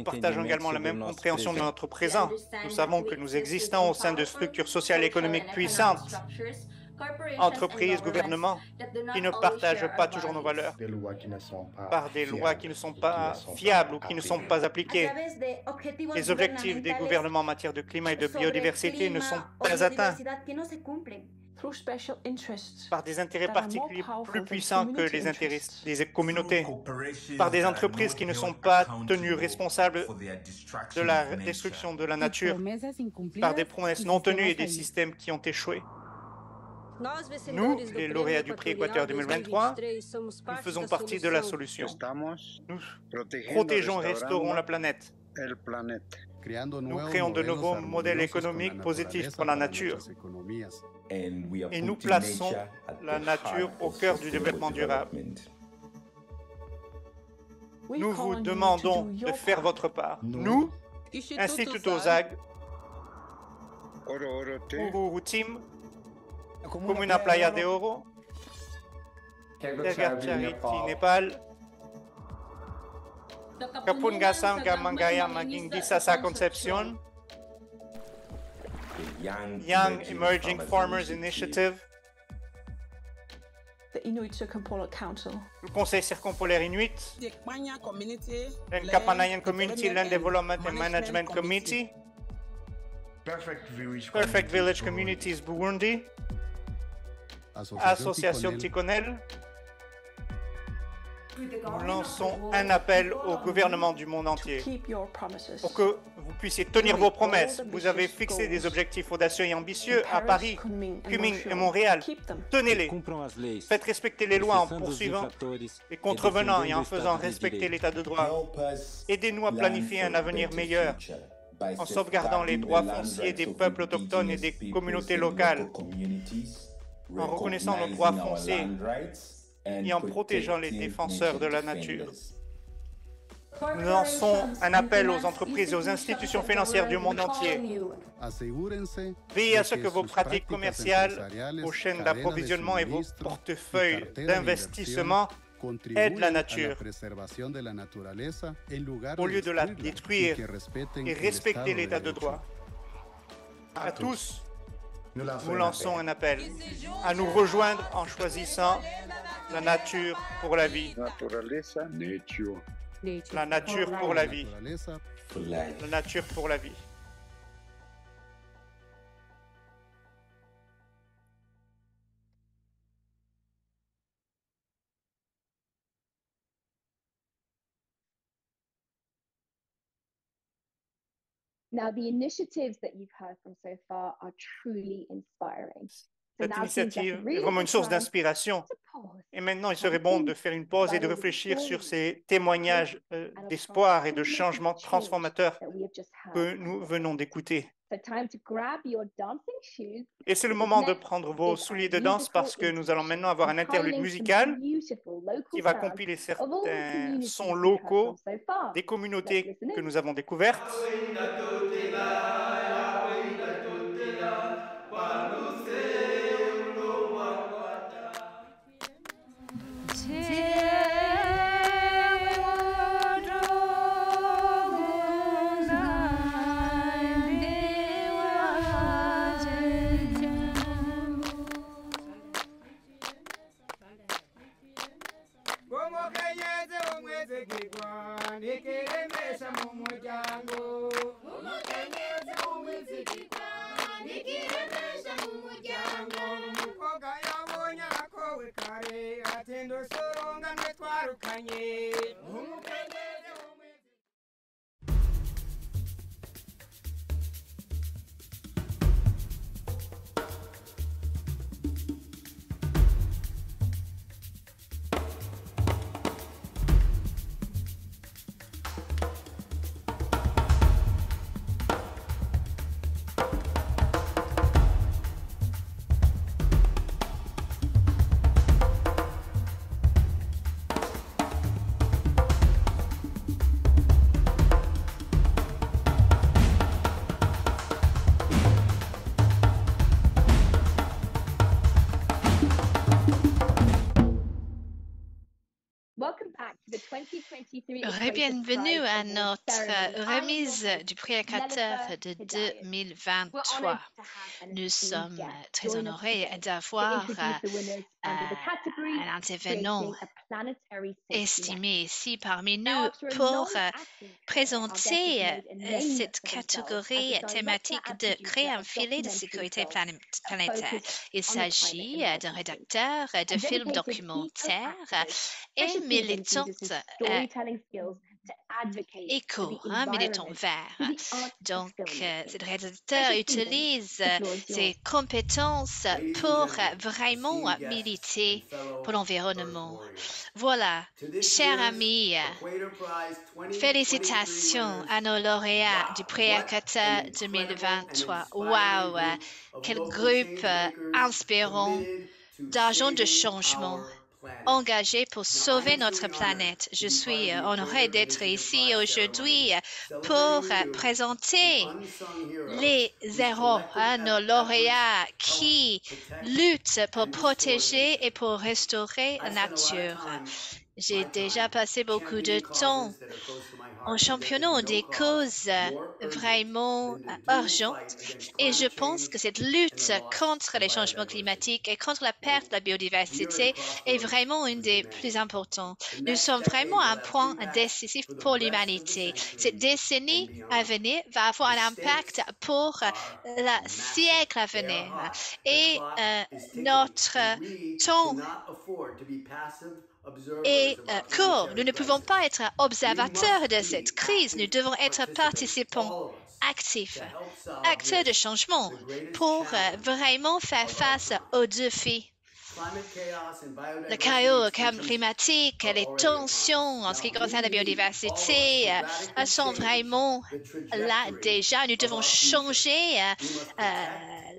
partageons également la même compréhension de notre présent. Nous savons que nous existons au sein de structures sociales et économiques puissantes, entreprises, gouvernements, qui ne partagent pas toujours nos valeurs, par des lois qui ne sont pas fiables ou qui ne sont pas appliquées. Les objectifs des gouvernements en matière de climat et de biodiversité ne sont pas atteints par des intérêts particuliers plus puissants que les intérêts des communautés, par des entreprises qui ne sont pas tenues responsables de la destruction de la nature, par des promesses non tenues et des systèmes qui ont échoué. Nous, les lauréats du prix Équateur 2023, nous faisons partie de la solution. Nous protégeons et restaurons la planète. Nous créons de nouveaux modèles économiques positifs pour la nature. Et nous plaçons la nature au cœur du développement durable. Nous vous demandons de faire votre part. Nous, Instituto Ozag, Ururu Team, Comuna Playa de Oro, Tergat Charity Népal, Kapungasam Gamangaya Maging Disasa Concepcion, Young Emerging Farmers Initiative, le Conseil circumpolaire Inuit, l'Enkapanayan Community Land Development and Management Committee, Perfect Village Communities Burundi, Association Ticonel. Nous lançons un appel au gouvernement du monde entier pour que vous puissiez tenir vos promesses. Vous avez fixé des objectifs audacieux et ambitieux à Paris, Kunming et Montréal. Tenez-les. Faites respecter les lois en poursuivant les contrevenants et en faisant respecter l'état de droit. Aidez-nous à planifier un avenir meilleur en sauvegardant les droits fonciers des peuples autochtones et des communautés locales, en reconnaissant nos droits fonciers et en protégeant les défenseurs de la nature. Nous lançons un appel aux entreprises et aux institutions financières du monde entier. Veillez à ce que vos pratiques commerciales, vos chaînes d'approvisionnement et vos portefeuilles d'investissement aident la nature au lieu de la détruire et respecter l'état de droit. À tous, nous lançons un appel à nous rejoindre en choisissant la nature pour la vie. La nature pour la vie. La nature pour la vie. Now, the initiatives that you've heard from so far are truly inspiring. Cette initiative est vraiment une source d'inspiration. Et maintenant, il serait bon de faire une pause et de réfléchir sur ces témoignages d'espoir et de changement transformateur que nous venons d'écouter. Et c'est le moment de prendre vos souliers de danse parce que nous allons maintenant avoir un interlude musical qui va compiler certains sons locaux des communautés que nous avons découvertes. Bienvenue à notre remise du prix Carter de 2023. Nous sommes très honorés d'avoir un intervenant estimé ici parmi nous pour présenter cette catégorie thématique de créer un filet de sécurité planétaire. Il s'agit d'un rédacteur de films documentaires et militante éco, militant vert. Donc, ce rédacteur utilise ses compétences pour vraiment militer pour l'environnement. Voilà, chers amis, félicitations à nos lauréats du prix Carter 2023. Wow, quel groupe inspirant d'agents de changement engagés pour sauver notre planète. Je suis honorée d'être ici aujourd'hui pour présenter les héros, nos lauréats qui luttent pour protéger et pour restaurer la nature. J'ai déjà passé beaucoup de temps en championnant des causes vraiment urgentes et je pense que cette lutte contre les changements climatiques et contre la perte de la biodiversité est vraiment une des plus importantes. Nous sommes vraiment à un point décisif pour l'humanité. Cette décennie à venir va avoir un impact pour le siècle à venir et notre temps est court. Nous ne pouvons pas être observateurs de cette crise. Nous devons être participants actifs, acteurs de changement pour vraiment faire face aux défis. Le chaos climatique, les tensions en ce qui concerne la biodiversité sont vraiment là déjà. Nous devons changer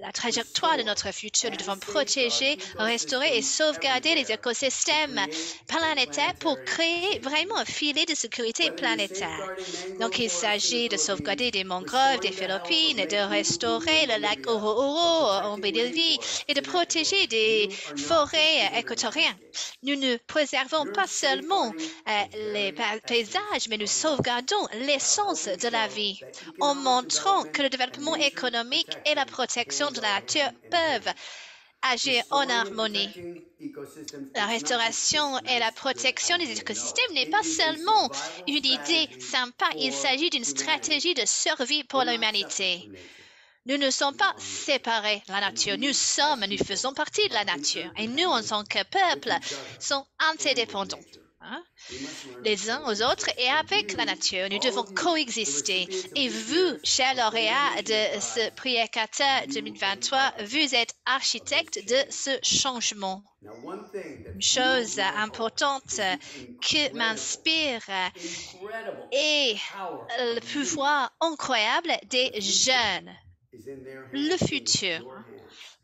la trajectoire de notre futur. Nous devons protéger, restaurer et sauvegarder les écosystèmes planétaires pour créer vraiment un filet de sécurité planétaire. Donc, il s'agit de sauvegarder des mangroves des Philippines, de restaurer le lac Oro en Bolivie et de protéger des forêts équatoriennes. Nous ne préservons pas seulement les paysages, mais nous sauvegardons l'essence de la vie en montrant que le développement économique et la protection de la nature peuvent agir en harmonie. La restauration et la protection des écosystèmes n'est pas seulement une idée sympa, il s'agit d'une stratégie de survie pour l'humanité. Nous ne sommes pas séparés de la nature, nous faisons partie de la nature et nous, en tant que peuple, sommes interdépendants. Les uns aux autres et avec la nature. Nous devons coexister. Et vous, chers lauréats de ce prix Carter 2023, vous êtes architectes de ce changement. Une chose importante qui m'inspire est le pouvoir incroyable des jeunes. Le futur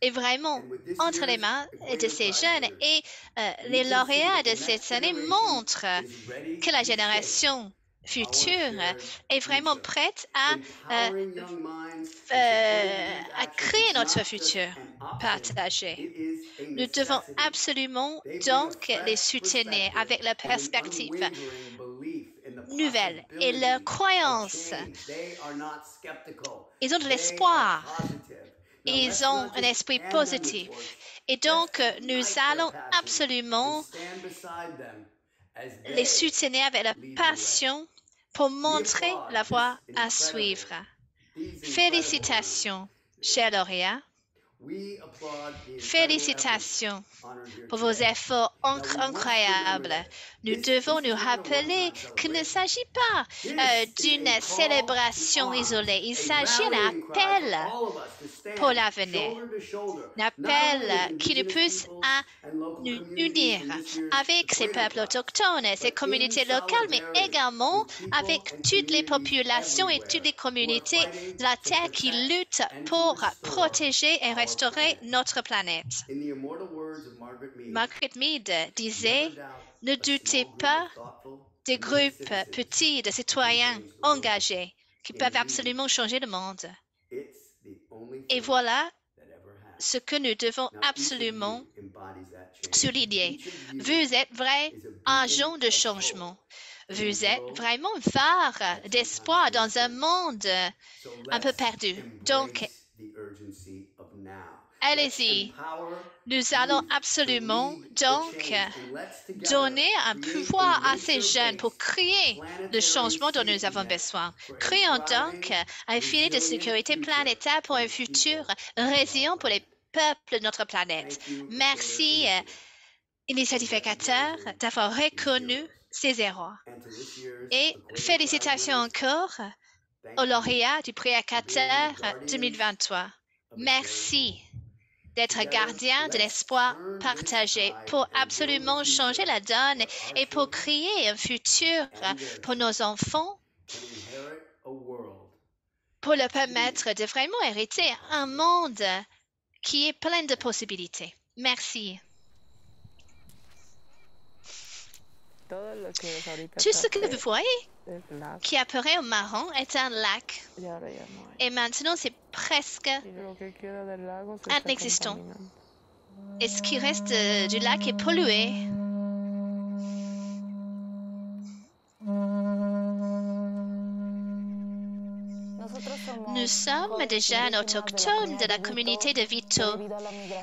est vraiment entre les mains de ces jeunes et les lauréats de cette année montrent que la génération future est vraiment prête à créer notre futur partagé. Nous devons absolument donc les soutenir avec la perspective nouvelle et leur croyance. Ils ont de l'espoir. Ils ont un esprit positif. Et donc, nous allons absolument les soutenir avec la passion pour montrer la voie à suivre. Félicitations, chers lauréats. Félicitations pour vos efforts incroyables. Nous devons nous rappeler qu'il ne s'agit pas d'une célébration isolée. Il s'agit d'un appel pour l'avenir. Un appel qui nous pousse à nous unir avec ces peuples autochtones, ces communautés locales, mais également avec toutes les populations et toutes les communautés de la Terre qui luttent pour protéger et restaurer notre planète. Margaret Mead disait « Ne doutez pas des groupes petits de citoyens engagés qui peuvent absolument changer le monde. » Et voilà ce que nous devons absolument souligner. Vous êtes vrais agents de changement. Vous êtes vraiment phare d'espoir dans un monde un peu perdu. Donc, allez-y. Nous allons absolument donc donner un pouvoir à ces jeunes pour créer le changement dont nous avons besoin. Créons donc un filet de sécurité planétaire pour un futur résilient pour les peuples de notre planète. Merci, initiativecateurs, d'avoir reconnu ces erreurs. Et félicitations encore aux lauréats du prix Acater 2023. Merci d'être gardien de l'espoir partagé pour absolument changer la donne et pour créer un futur pour nos enfants, pour leur permettre de vraiment hériter un monde qui est plein de possibilités. Merci. Tout ce que vous voyez qui apparaît au marron est un lac. Et maintenant, c'est presque inexistant. Et ce qui reste du lac est pollué. Nous sommes des jeunes autochtones de la communauté de Vito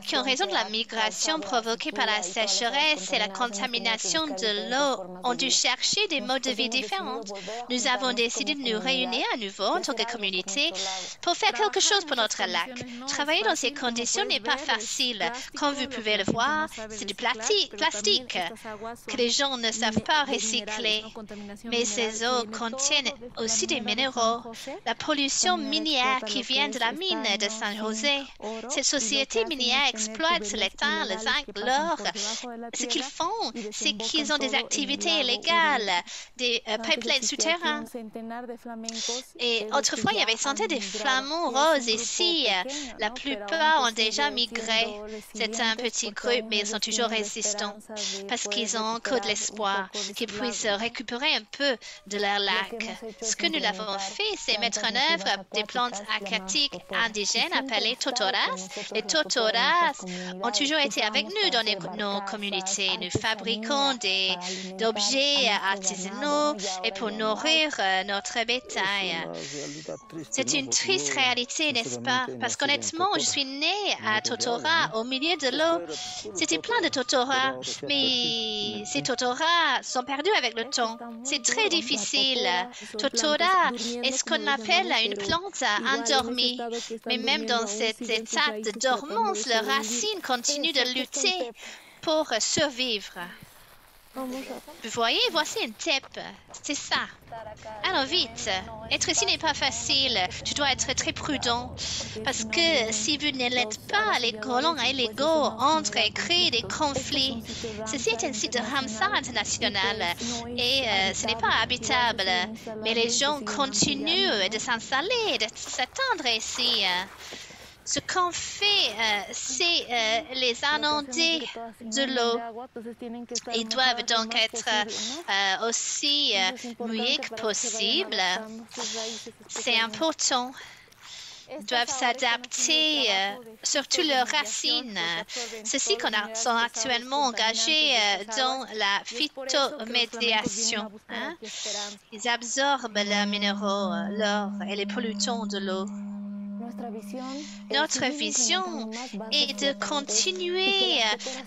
qui, en raison de la migration provoquée par la sécheresse et la contamination de l'eau, ont dû chercher des modes de vie différents. Nous avons décidé de nous réunir à nouveau en tant que communauté pour faire quelque chose pour notre lac. Travailler dans ces conditions n'est pas facile. Comme vous pouvez le voir, c'est du plastique que les gens ne savent pas recycler. Mais ces eaux contiennent aussi des minéraux. La pollution minière qui vient de la mine de San José. Cette société minière exploite l'étain, le zinc, l'or. Ce qu'ils font, c'est qu'ils ont des activités illégales, des pipelines souterrains. Et autrefois, il y avait centaines de flamants roses ici. La plupart ont déjà migré. C'est un petit groupe, mais ils sont toujours résistants parce qu'ils ont encore de l'espoir qu'ils puissent récupérer un peu de leur lac. Ce que nous avons fait, c'est mettre en œuvre des plantes aquatiques indigènes appelées totoras. Les totoras ont toujours été avec nous dans nos communautés. Nous fabriquons des objets artisanaux et pour nourrir notre bétail. C'est une triste réalité, n'est-ce pas? Parce qu'honnêtement, je suis née à Totora, au milieu de l'eau. C'était plein de totoras, mais ces totoras sont perdus avec le temps. C'est très difficile. Totora est ce qu'on appelle une plante endormie. Mais même dans cet état de dormance, leurs racines continuent de lutter pour survivre. Vous voyez, voici une tête. C'est ça. Alors vite, être ici n'est pas facile. Tu dois être très prudent. Parce que si vous ne l'êtes pas, les colons illégaux entrent et créent des conflits. Ceci est un site de Ramsar international et ce n'est pas habitable. Mais les gens continuent de s'installer, de s'attendre ici. Ce qu'on fait, c'est les inonder de l'eau. Ils doivent donc être aussi mouillés que possible. C'est important. Ils doivent s'adapter, surtout leurs racines. Ceux-ci sont actuellement engagés dans la phytomédiation. Ils absorbent les minéraux, l'or et les pollutants de l'eau. Notre vision est de continuer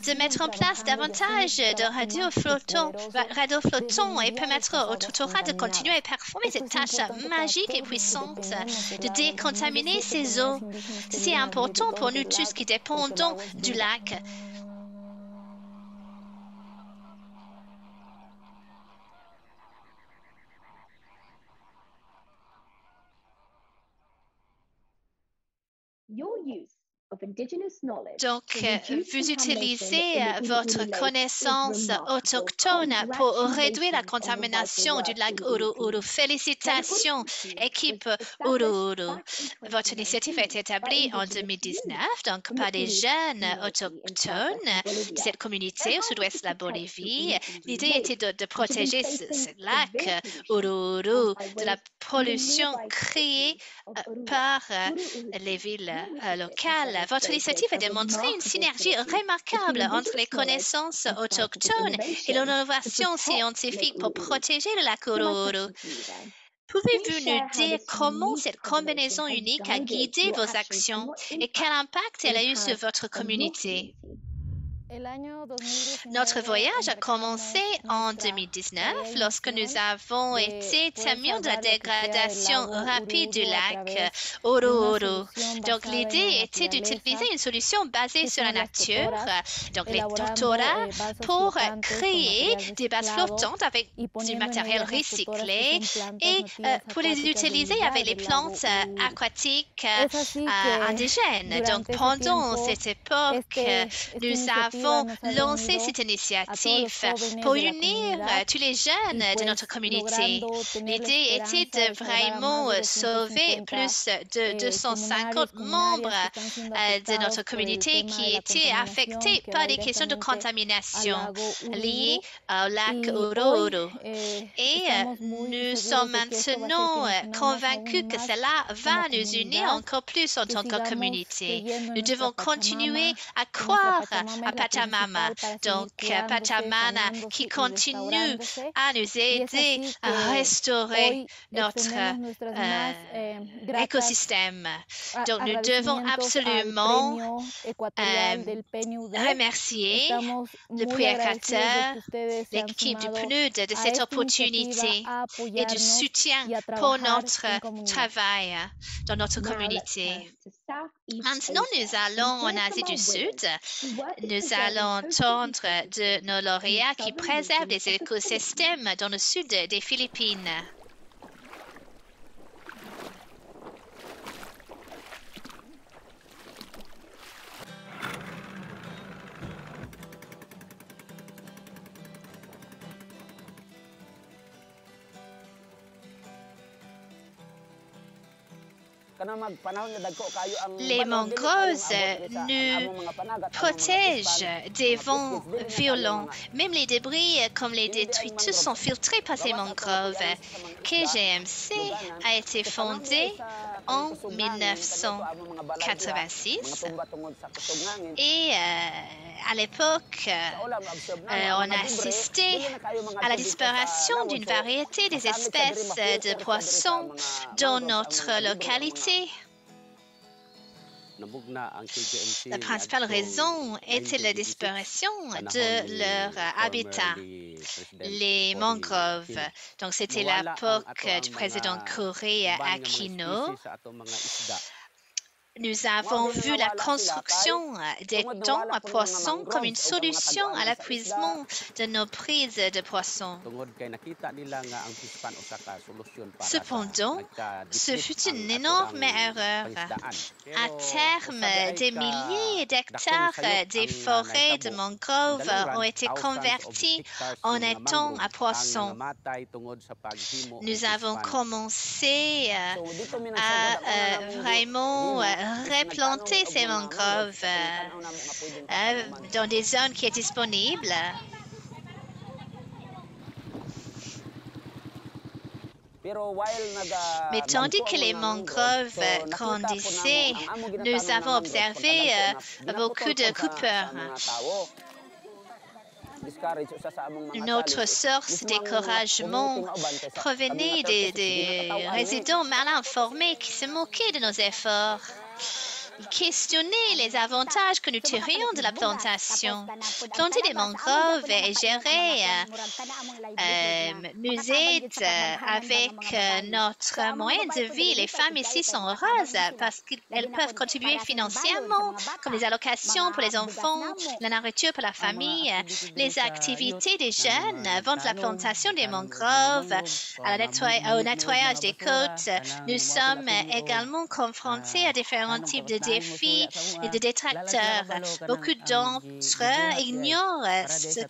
de mettre en place davantage de radios flottants et permettre aux tutorats de continuer à performer cette tâche magique et puissante de décontaminer ces eaux. C'est important pour nous tous qui dépendons du lac. Donc, vous utilisez votre connaissance autochtone pour réduire la contamination du lac Uru-Uru. Félicitations, équipe Uru-Uru. Votre initiative a été établie en 2019, donc par des jeunes autochtones de cette communauté au sud-ouest de la Bolivie. L'idée était de protéger ce lac Uru-Uru de la pollution créée par les villes locales. votre initiative a démontré une synergie remarquable entre les connaissances autochtones et l'innovation scientifique pour protéger le lac Orooro. Pouvez-vous nous dire comment cette combinaison unique a guidé vos actions et quel impact elle a eu sur votre communauté? Notre voyage a commencé en 2019 lorsque nous avons été témoins de la dégradation rapide du lac Orooro. Donc, l'idée était d'utiliser une solution basée sur la nature, donc les tutora, pour créer des bases flottantes avec du matériel recyclé et pour les utiliser avec les plantes aquatiques indigènes. Donc, pendant cette époque, nous avons lancé cette initiative pour unir tous les jeunes de notre communauté. L'idée était de vraiment sauver plus de 250 membres de notre communauté qui étaient affectés par des questions de contamination liées au lac Orooro. Et nous sommes maintenant convaincus que cela va nous unir encore plus en tant que communauté. Nous devons continuer à croire à Pachamama. Donc, Pachamama qui continue à nous aider à restaurer notre écosystème. Donc, nous devons absolument remercier le créateur, l'équipe du PNUD de cette opportunité et du soutien pour notre travail dans notre communauté. Maintenant, nous allons en Asie du Sud. Nous allons entendre de nos lauréats qui préservent les écosystèmes dans le sud des Philippines. Les mangroves nous protègent des vents violents. Même les débris comme les détritus sont filtrés par ces mangroves. KGMC a été fondé en 1986 et à l'époque, on a assisté à la disparition d'une variété des espèces de poissons dans notre localité. La principale raison était la disparition de leur habitat, les mangroves. Donc, c'était l'époque du président Corée Aquino. Nous avons vu la construction des dents à poissons comme une solution à l'épuisement de nos prises de poissons. Cependant, ce fut une énorme erreur. À terme, des milliers d'hectares des forêts de mangroves ont été convertis en étangs à poissons. Nous avons commencé à vraiment replanter ces mangroves dans des zones qui sont disponibles. Mais tandis que les mangroves grandissaient, nous avons observé beaucoup de coupeurs. Notre source d'écouragement provenait des résidents mal informés qui se moquaient de nos efforts. Questionner les avantages que nous tirions de la plantation. Planter des mangroves et gérer nous aide avec notre moyen de vie. Les femmes ici sont heureuses parce qu'elles peuvent contribuer financièrement, comme les allocations pour les enfants, la nourriture pour la famille, les activités des jeunes, vont de la plantation des mangroves au nettoyage des côtes. Nous sommes également confrontés à différents types de défis et de détracteurs. Beaucoup d'entre eux ignorent ce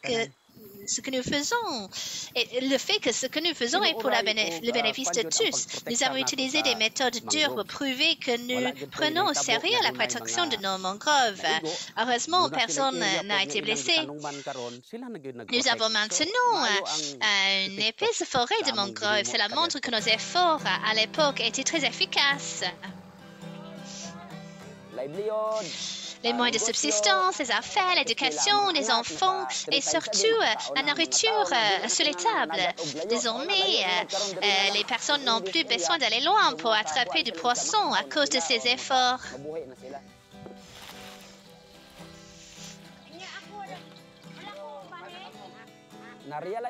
que nous faisons et le fait que ce que nous faisons est pour le bénéfice de tous. Nous avons utilisé des méthodes dures pour prouver que nous prenons au sérieux la protection de nos mangroves. Heureusement, personne n'a été blessé. Nous avons maintenant une épaisse forêt de mangroves. Cela montre que nos efforts à l'époque étaient très efficaces. les moyens de subsistance, les affaires, l'éducation des enfants et surtout la nourriture sur les tables. Désormais, les personnes n'ont plus besoin d'aller loin pour attraper du poisson à cause de ces efforts.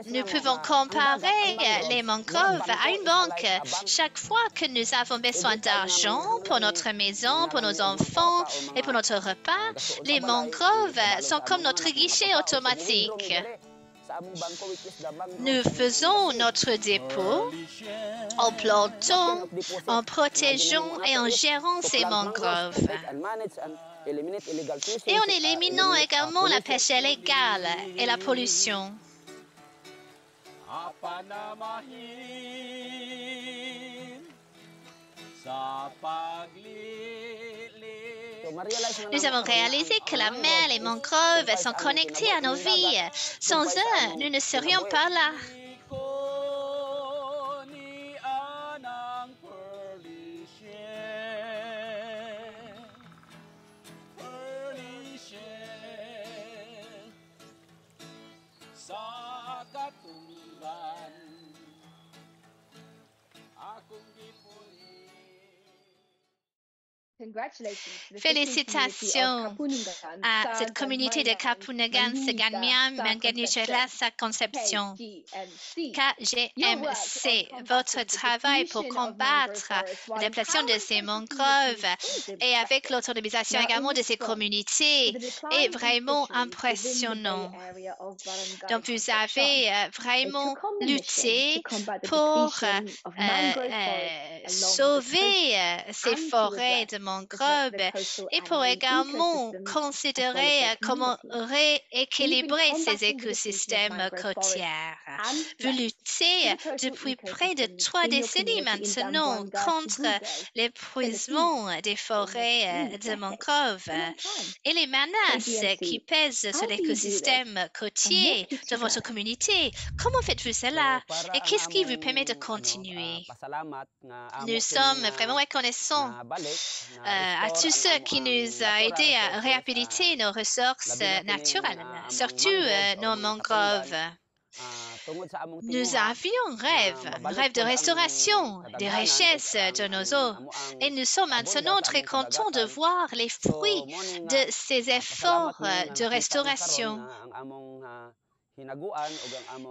Nous pouvons comparer les mangroves à une banque. Chaque fois que nous avons besoin d'argent pour notre maison, pour nos enfants et pour notre repas, les mangroves sont comme notre guichet automatique. Nous faisons notre dépôt en plantant, en protégeant et en gérant ces mangroves. Et en éliminant également la pêche illégale et la pollution. Nous avons réalisé que la mer et les mangroves sont connectés à nos vies. Sans eux, nous ne serions pas là. Félicitations à cette communauté de Kapunagan, Seganmiam, Manganujera, sa conception. KGMC, votre travail pour combattre la déplétion de ces mangroves et avec l'autonomisation également de ces communautés est vraiment impressionnant. Donc, vous avez vraiment lutté pour sauver ces forêts de mangroves et pour également considérer comment rééquilibrer ces écosystèmes côtiers. Vous luttez depuis près de 3 décennies maintenant contre l'épuisement des forêts de mangroves et les menaces qui pèsent sur l'écosystème côtier de votre communauté. Comment faites-vous cela et qu'est-ce qui vous permet de continuer? Nous sommes vraiment reconnaissants à tous ceux qui nous ont aidés à réhabiliter nos ressources naturelles, surtout nos mangroves. Nous avions un rêve de restauration des richesses de nos eaux et nous sommes maintenant très contents de voir les fruits de ces efforts de restauration.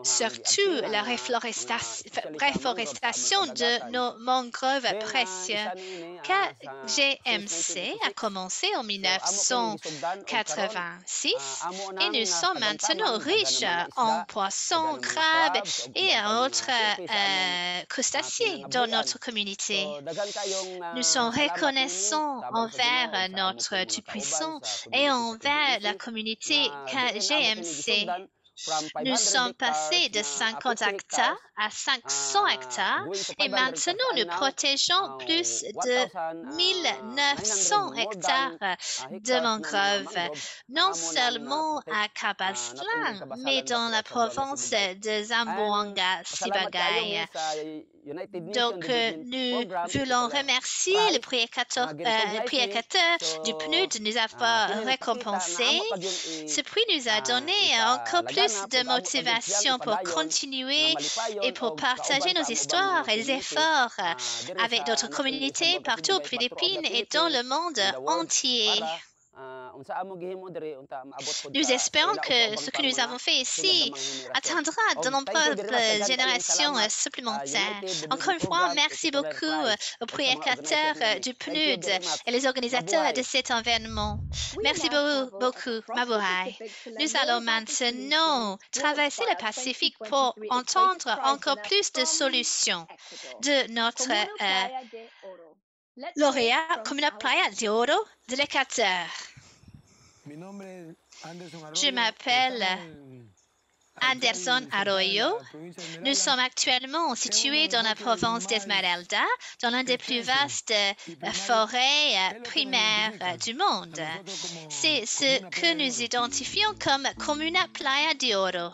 Surtout la réforestation de nos mangroves précieux. KGMC a commencé en 1986 et nous sommes maintenant riches en poissons, crabes et autres crustacés dans notre communauté. Nous sommes reconnaissants envers notre Tout-Puissant et envers la communauté KGMC. Nous sommes passés de 50 hectares à 500 hectares et maintenant nous protégeons plus de 1900 hectares de mangroves, non seulement à Kabastlan, mais dans la province de Zamboanga, Sibagay. Donc, nous voulons remercier le prédicateur du PNUD de nous avoir récompensés. Ce prix nous a donné encore plus de motivation pour continuer et pour partager nos histoires et les efforts avec d'autres communautés partout aux Philippines et dans le monde entier. Nous espérons que ce que nous avons fait ici atteindra de nombreuses générations supplémentaires. Encore une fois, merci beaucoup aux prédicateurs du PNUD et les organisateurs de cet événement. Merci beaucoup, Mabuhay. Nous allons maintenant traverser le Pacifique pour entendre encore plus de solutions de notre lauréat Comuna Playa de Oro de l'Équateur. Je m'appelle Anderson Arroyo. Nous sommes actuellement situés dans la province d'Esmeralda, dans l'une des plus vastes forêts primaires du monde. C'est ce que nous identifions comme Comuna Playa de Oro.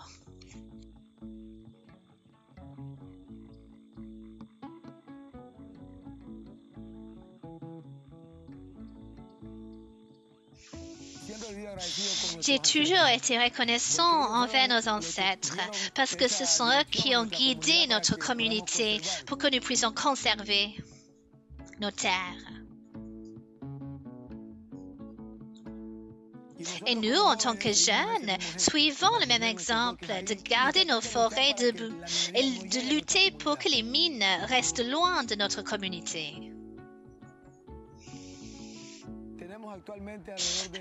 J'ai toujours été reconnaissant envers nos ancêtres parce que ce sont eux qui ont guidé notre communauté pour que nous puissions conserver nos terres. Et nous, en tant que jeunes, suivons le même exemple de garder nos forêts debout et de lutter pour que les mines restent loin de notre communauté.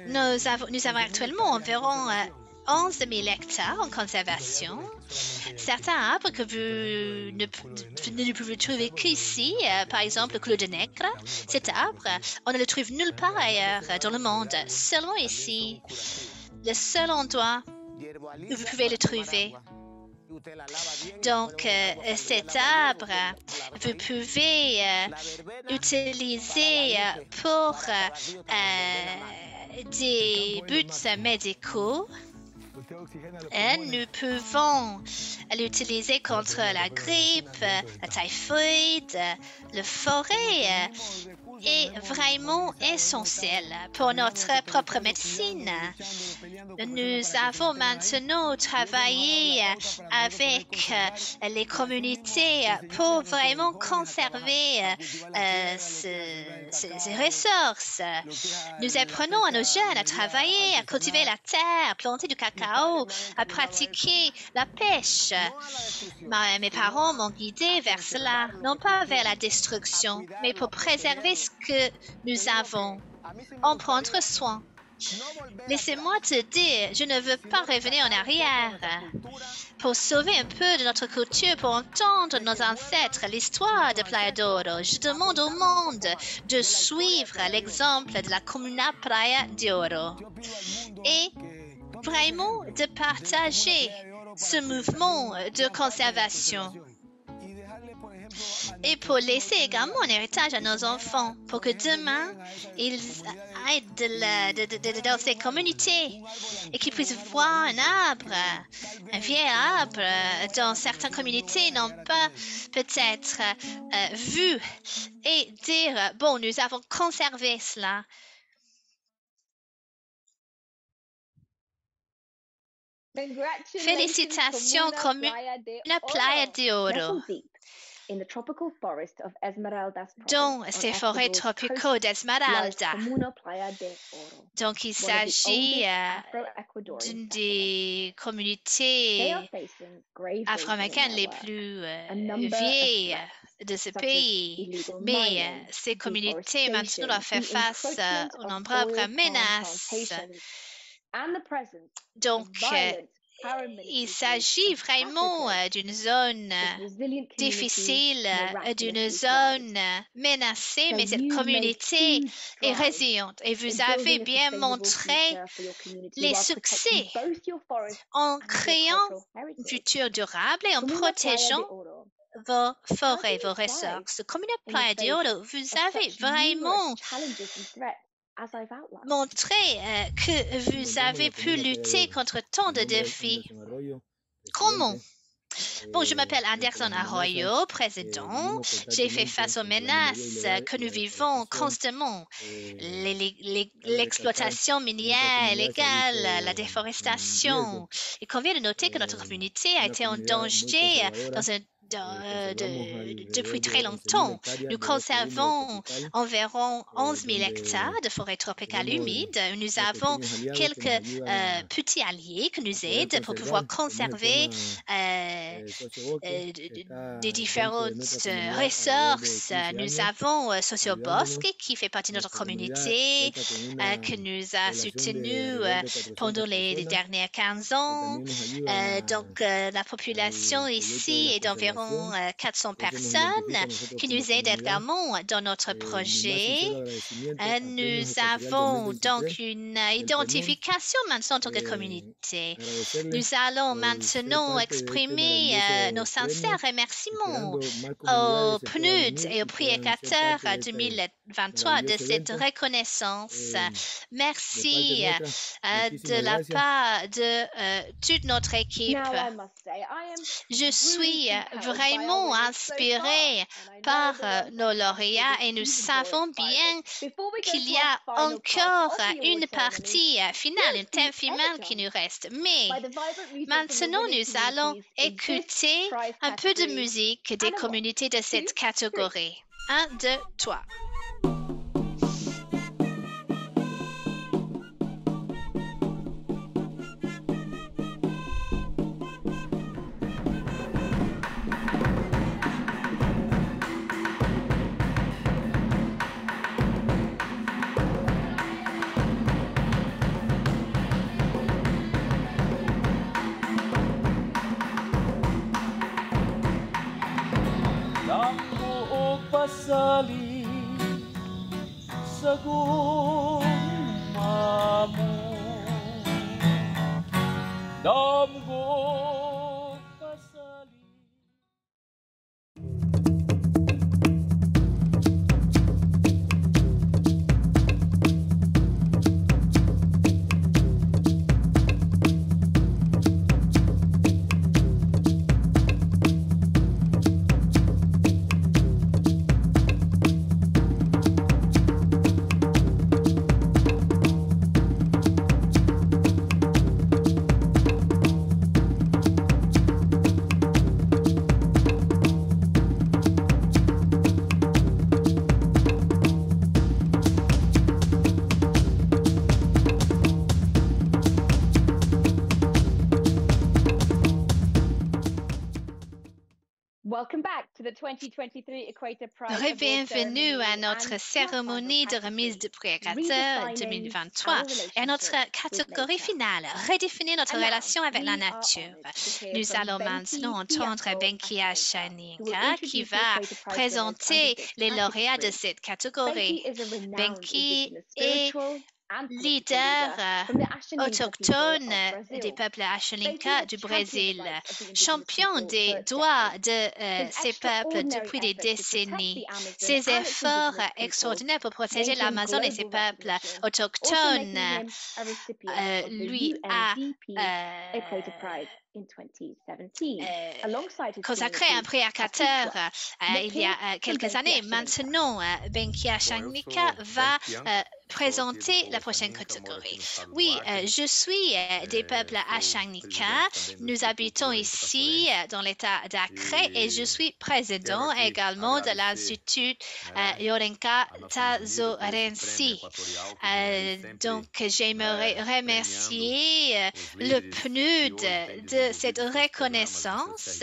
Nous avons actuellement environ 11 000 hectares en conservation. Certains arbres que vous ne pouvez trouver qu'ici, par le clou de nègre, cet arbre, on ne le trouve nulle part ailleurs dans le monde, seulement ici. Le seul endroit où vous pouvez le trouver. Donc, cet arbre, vous pouvez utiliser pour des buts médicaux. Nous pouvons l'utiliser contre la grippe, la typhoïde. Le forêt est vraiment essentiel pour notre propre médecine. Nous avons maintenant travaillé avec les communautés pour vraiment conserver ces ressources. Nous apprenons à nos jeunes à travailler, à cultiver la terre, à planter du cacao, à pratiquer la pêche. Mes parents m'ont guidé vers cela, non pas vers la destruction, mais pour préserver ce que nous avons, en prendre soin. Laissez-moi te dire, je ne veux pas revenir en arrière. Pour sauver un peu de notre culture, pour entendre nos ancêtres, l'histoire de Playa d'Oro, je demande au monde de suivre l'exemple de la Comuna Playa d'Oro et vraiment de partager ce mouvement de conservation. Et pour laisser également un héritage à nos enfants, pour que demain, ils aillent dans ces communautés et qu'ils puissent voir un arbre, un vieil arbre, dans certaines communautés n'ont pas peut-être vu et dire, bon, nous avons conservé cela. Félicitations, Comuna Playa d'Oro. Dans ces forêts tropicaux d'Esmeralda. Donc, il s'agit d'une des communautés afro-américaines les plus vieilles de ce pays. Mais ces communautés maintenant doivent faire face aux nombreuses menaces. Donc, il s'agit vraiment d'une zone difficile, d'une zone menacée, mais cette communauté est résiliente. Et vous avez bien montré les succès en créant un futur durable et en protégeant vos forêts, vos ressources. Comuna Playa d'Oro, vous avez vraiment montrer que vous avez pu lutter contre tant de défis. Comment? Bon, je m'appelle Anderson Arroyo, président. J'ai fait face aux menaces que nous vivons constamment. L'exploitation minière illégale, la déforestation. Il convient de noter que notre communauté a été en danger depuis très longtemps. Nous conservons environ 11 000 hectares de forêt tropicale humide. Nous avons quelques petits alliés qui nous aident pour pouvoir conserver des différentes ressources. Nous avons Sociobosque qui fait partie de notre communauté, qui nous a soutenus pendant les dernières 15 ans. Donc, la population ici est d'environ 400 personnes qui nous aident également dans notre projet. Nous avons donc une identification maintenant en tant que communauté. Nous allons maintenant exprimer nos sincères remerciements au PNUD et au prédicateur 2023 de cette reconnaissance. Merci de la part de toute notre équipe. Je suis vraiment inspirée par nos lauréats et nous savons bien qu'il y a encore une partie finale, une thème finale qui nous reste. Mais maintenant, nous allons écouter un peu de musique des communautés de cette catégorie. 1, 2, 3. Pasali sa gumamu damgo pasali. Bienvenue à notre cérémonie de remise de prix Équateur 2023 et à notre catégorie finale, redéfinir notre relation avec la nature. Nous allons maintenant entendre Benkia Shanika qui va présenter les lauréats de cette catégorie. Benki est leader autochtone des peuples Ashaninka du Brésil, champion des droits de ces peuples depuis des décennies. Ses efforts extraordinaires pour protéger l'Amazone et ses peuples autochtones lui a consacré un prix Équateur il y a quelques années. Maintenant, Benkia Shanika va présenter la prochaine catégorie. Oui, je suis des peuples Ashaninka. Nous habitons ici dans l'État d'Acre et je suis président également de l'Institut Yorenka Tazorensi. Donc, j'aimerais remercier le PNUD de cette reconnaissance.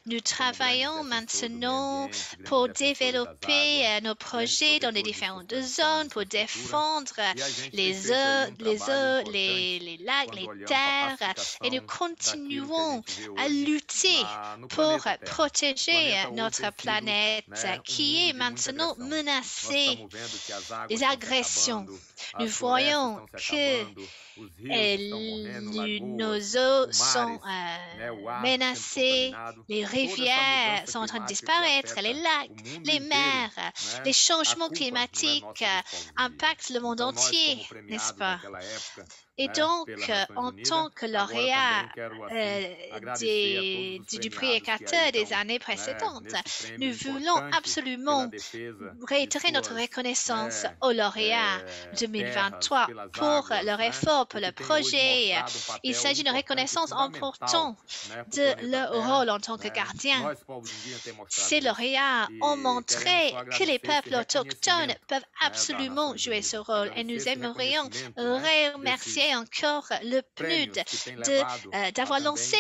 Nous travaillons maintenant pour développer nos projets dans les différentes zones, pour défendre les eaux, les lacs, les terres, et nous continuons à lutter pour protéger notre planète qui est maintenant menacée des agressions. Nous voyons que nos eaux sont menacées, les rivières sont en train de disparaître, les lacs, les mers, les changements climatiques impactent le monde entier, n'est-ce pas? Et donc, en tant que lauréat du prix Équateur des années précédentes, nous voulons absolument réitérer notre reconnaissance aux lauréats 2023 pour leur effort, pour le projet. Il s'agit d'une reconnaissance importante de leur rôle en tant que gardien. Ces lauréats ont montré que les peuples autochtones peuvent absolument jouer ce rôle et nous aimerions remercier encore le PNUD d'avoir lancé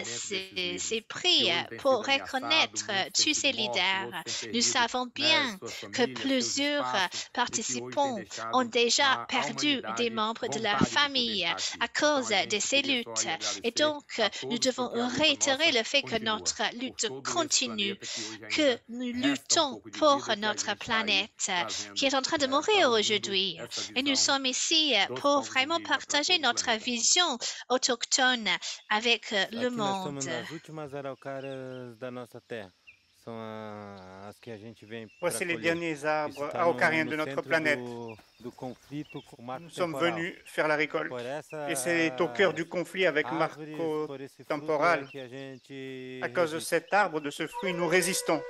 ces prix pour reconnaître tous ces leaders. Nous savons bien que plusieurs participants ont déjà perdu des membres de leur famille à cause de ces luttes. Et donc, nous devons réitérer le fait que notre lutte continue, que nous luttons pour notre planète qui est en train de mourir aujourd'hui. Et nous sommes ici pour vraiment partager notre vision autochtone avec le monde. Voici les derniers arbres araucariens de notre planète. Nous sommes venus faire la récolte. Et c'est au cœur du conflit avec Marco Temporal. À cause de cet arbre, de ce fruit, nous résistons.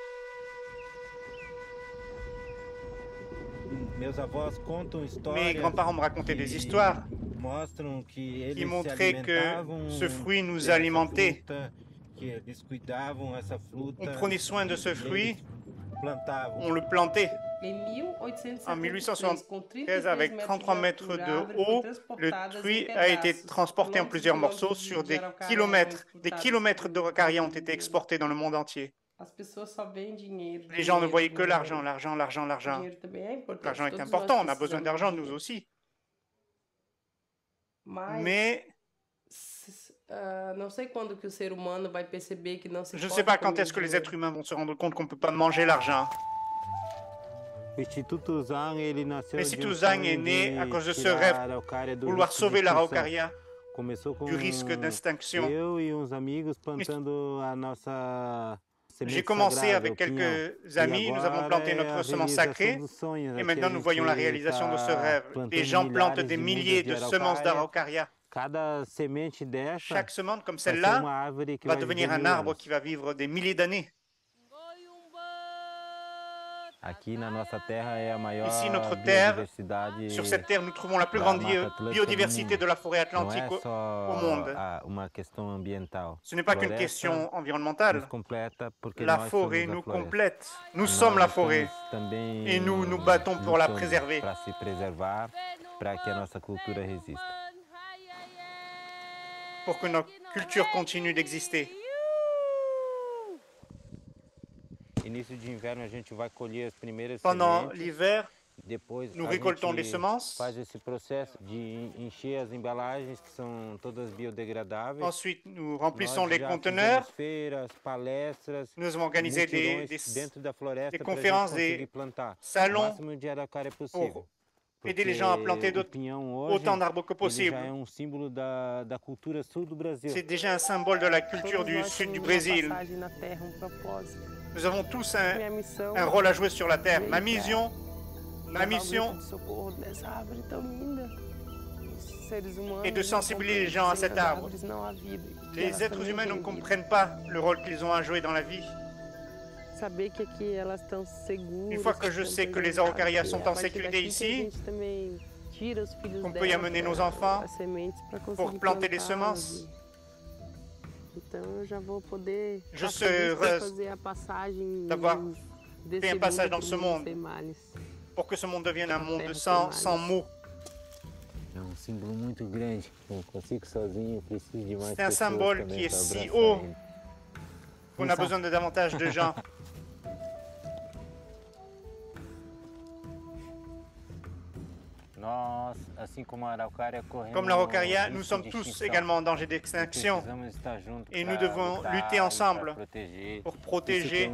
Mes grands-parents me racontaient des histoires qui montraient que ce fruit nous alimentait. On prenait soin de ce fruit, on le plantait. En 1873, avec 33 mètres de haut, le fruit a été transporté en plusieurs morceaux sur des kilomètres. Des kilomètres d'araucaria ont été exportés dans le monde entier. Les gens ne voyaient que l'argent, l'argent, l'argent, l'argent. L'argent est important, on a besoin d'argent, nous aussi. Mais je ne sais pas quand est-ce que les êtres humains vont se rendre compte qu'on ne peut pas manger l'argent. L'Institut Zhang est né à cause de ce rêve, vouloir sauver l'araucaria du risque d'extinction. J'ai commencé avec quelques amis, nous avons planté notre semence sacrée et maintenant nous voyons la réalisation de ce rêve. Les gens plantent des milliers de semences d'araucaria. Chaque semence comme celle-là va devenir un arbre qui va vivre des milliers d'années. Ici, notre terre, sur cette terre, nous trouvons la plus grande biodiversité de la forêt atlantique au monde. Ce n'est pas qu'une question environnementale. La forêt nous complète. Nous sommes la forêt et nous nous battons pour la préserver. Pour que notre culture continue d'exister. Pendant l'hiver, nous récoltons les semences. Ensuite, nous remplissons les conteneurs. Nous avons organisé des conférences, des salons pour aider les gens à planter autant d'arbres que possible. C'est déjà un symbole de la culture du sud du Brésil. Nous avons tous un rôle à jouer sur la terre. Ma mission est de sensibiliser les gens à cet arbre. Les êtres humains ne comprennent pas le rôle qu'ils ont à jouer dans la vie. Une fois que je sais que les araucarias sont en sécurité ici, on peut y amener nos enfants pour planter des semences. Je serai heureuse d'avoir fait un passage dans ce monde pour que ce monde devienne un monde sans mots. C'est un symbole qui est si haut qu'on a besoin de davantage de gens. Comme l'araucaria, nous sommes tous également en danger d'extinction et nous devons lutter ensemble pour protéger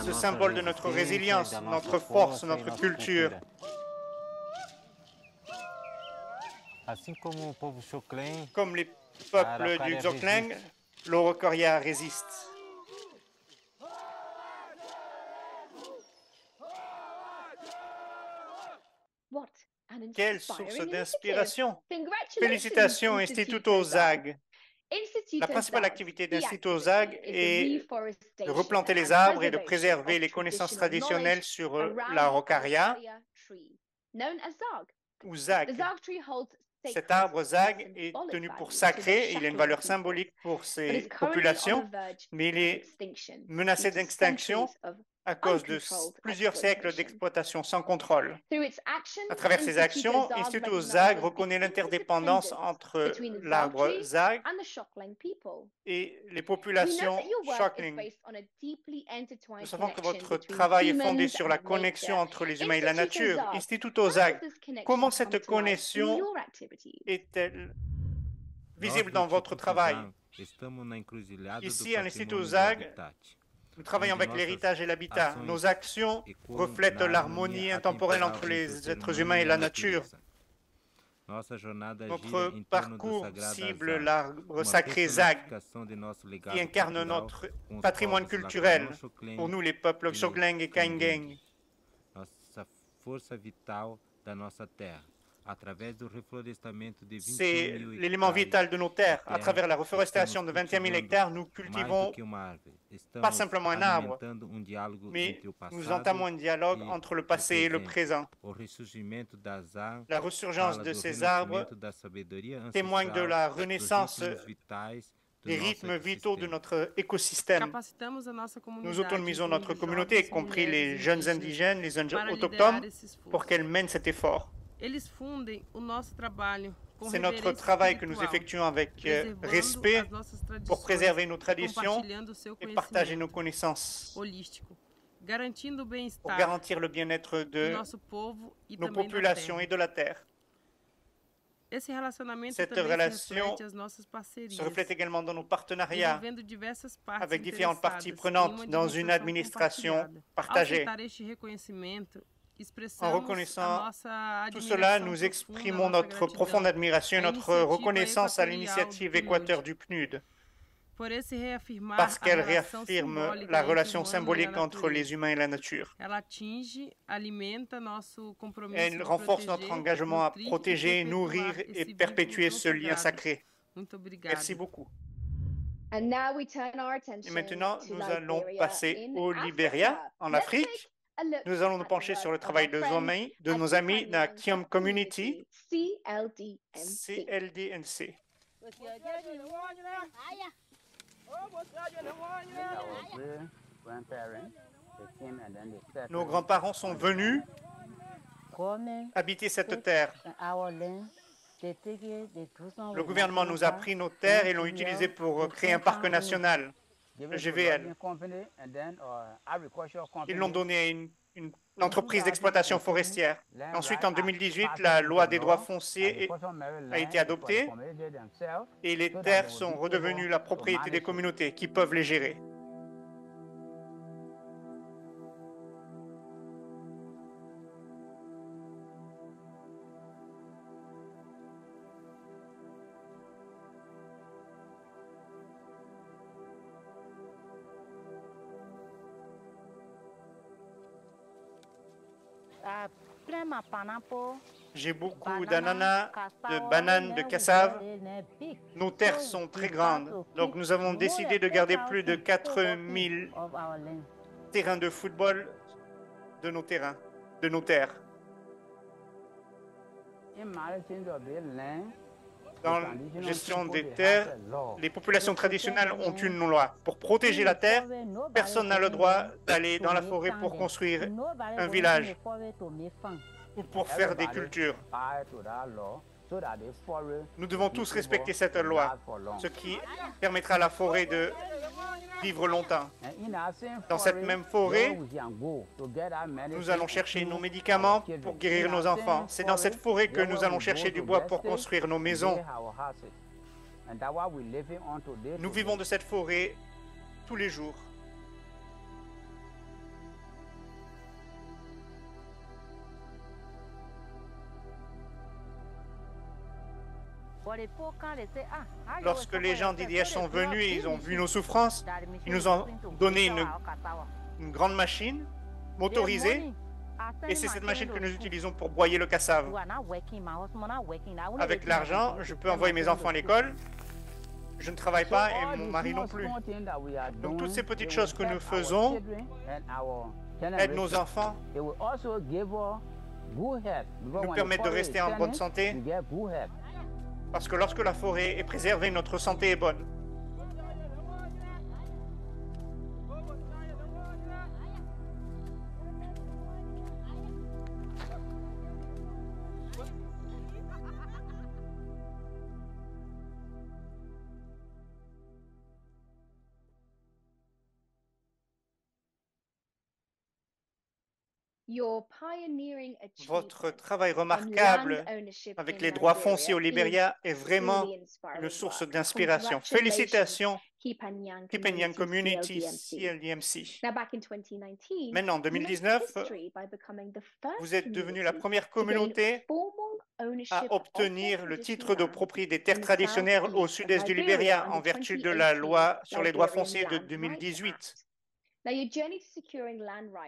ce symbole de notre résilience, notre force, notre culture. Comme les peuples du Xhokleng, l'araucaria résiste. Quelle source d'inspiration! Félicitations, Instituto Zag. La principale activité d'Instituto Zag est de replanter les arbres et de préserver les connaissances traditionnelles sur l'araucaria ou Zag. Cet arbre Zag est tenu pour sacré, il a une valeur symbolique pour ses populations, mais il est menacé d'extinction à cause de plusieurs siècles d'exploitation sans contrôle. À travers ses actions, Instituto Zag reconnaît l'interdépendance entre l'arbre Zag et les populations Xhokleng. Nous savons que votre travail est fondé sur la connexion entre les humains et la nature. Instituto Zag, comment cette connexion est-elle visible dans votre travail? Ici, à l'Institut Zag, nous travaillons avec l'héritage et l'habitat. Nos actions reflètent l'harmonie intemporelle entre les êtres humains et la nature. Notre parcours cible l'arbre sacré Zag, qui incarne notre patrimoine culturel pour nous, les peuples Xokleng et Kaingang. C'est l'élément vital de nos terres. À travers la reforestation de 21 000 hectares, nous cultivons pas simplement un arbre, mais nous entamons un dialogue entre le passé et le présent. La ressurgence de ces arbres témoigne de la renaissance des rythmes vitaux de notre écosystème. Nous autonomisons notre communauté, y compris les jeunes indigènes, les jeunes autochtones, pour qu'elles mènent cet effort. C'est notre travail que nous effectuons avec respect pour préserver nos traditions et partager nos connaissances, pour garantir le bien-être de nos populations et de la terre. Cette relation se reflète également dans nos partenariats avec différentes parties prenantes dans une administration partagée. En reconnaissant tout cela, nous exprimons notre profonde admiration et notre reconnaissance à l'initiative Équateur du PNUD, parce qu'elle réaffirme la relation symbolique entre les humains et la nature. Elle renforce notre engagement à protéger, nourrir et perpétuer ce lien sacré. Merci beaucoup. Et maintenant, nous allons passer au Libéria, en Afrique. Nous allons nous pencher sur le travail de nos amis de la Kiom Community, CLDNC. Nos grands-parents sont venus habiter cette terre. Le gouvernement nous a pris nos terres et l'ont utilisé pour créer un parc national, le GVL. Ils l'ont donné à une entreprise d'exploitation forestière. Ensuite, en 2018, la loi des droits fonciers a été adoptée et les terres sont redevenues la propriété des communautés qui peuvent les gérer. J'ai beaucoup d'ananas, de bananes, de cassave. Nos terres sont très grandes, donc nous avons décidé de garder plus de 4000 terrains de football de nos terres. Dans la gestion des terres, les populations traditionnelles ont une loi. Pour protéger la terre, personne n'a le droit d'aller dans la forêt pour construire un village ou pour faire des cultures. Nous devons tous respecter cette loi, ce qui permettra à la forêt de vivre longtemps. Dans cette même forêt, nous allons chercher nos médicaments pour guérir nos enfants. C'est dans cette forêt que nous allons chercher du bois pour construire nos maisons. Nous vivons de cette forêt tous les jours. Lorsque les gens d'IDH sont venus et ils ont vu nos souffrances, ils nous ont donné une grande machine motorisée et c'est cette machine que nous utilisons pour broyer le cassave. Avec l'argent, je peux envoyer mes enfants à l'école. Je ne travaille pas et mon mari non plus. Donc toutes ces petites choses que nous faisons aident nos enfants, nous permettent de rester en bonne santé. Parce que lorsque la forêt est préservée, notre santé est bonne. Votre travail remarquable avec les droits fonciers au Libéria est vraiment une source d'inspiration. Félicitations Kipanyang Community, CLDMC. Maintenant, Maintenant, en 2019, vous êtes devenu la première communauté à obtenir le titre de propriété des terres traditionnelles au sud-est du Libéria en vertu de la loi sur les droits fonciers de 2018.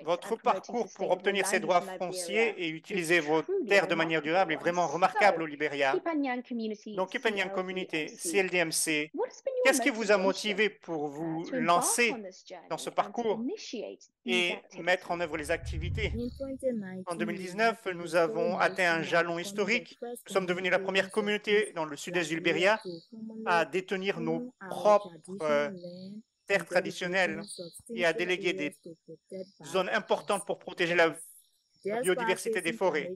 Votre parcours pour obtenir ces droits fonciers et utiliser vos terres de manière durable est vraiment remarquable au Libéria. Donc, Kipanyang Community, CLDMC, qu'est-ce qui vous a motivé pour vous lancer dans ce parcours et mettre en œuvre les activités? En 2019, nous avons atteint un jalon historique. Nous sommes devenus la première communauté dans le sud-est du Libéria à détenir nos propres terres traditionnelles et à déléguer des zones importantes pour protéger la biodiversité des forêts,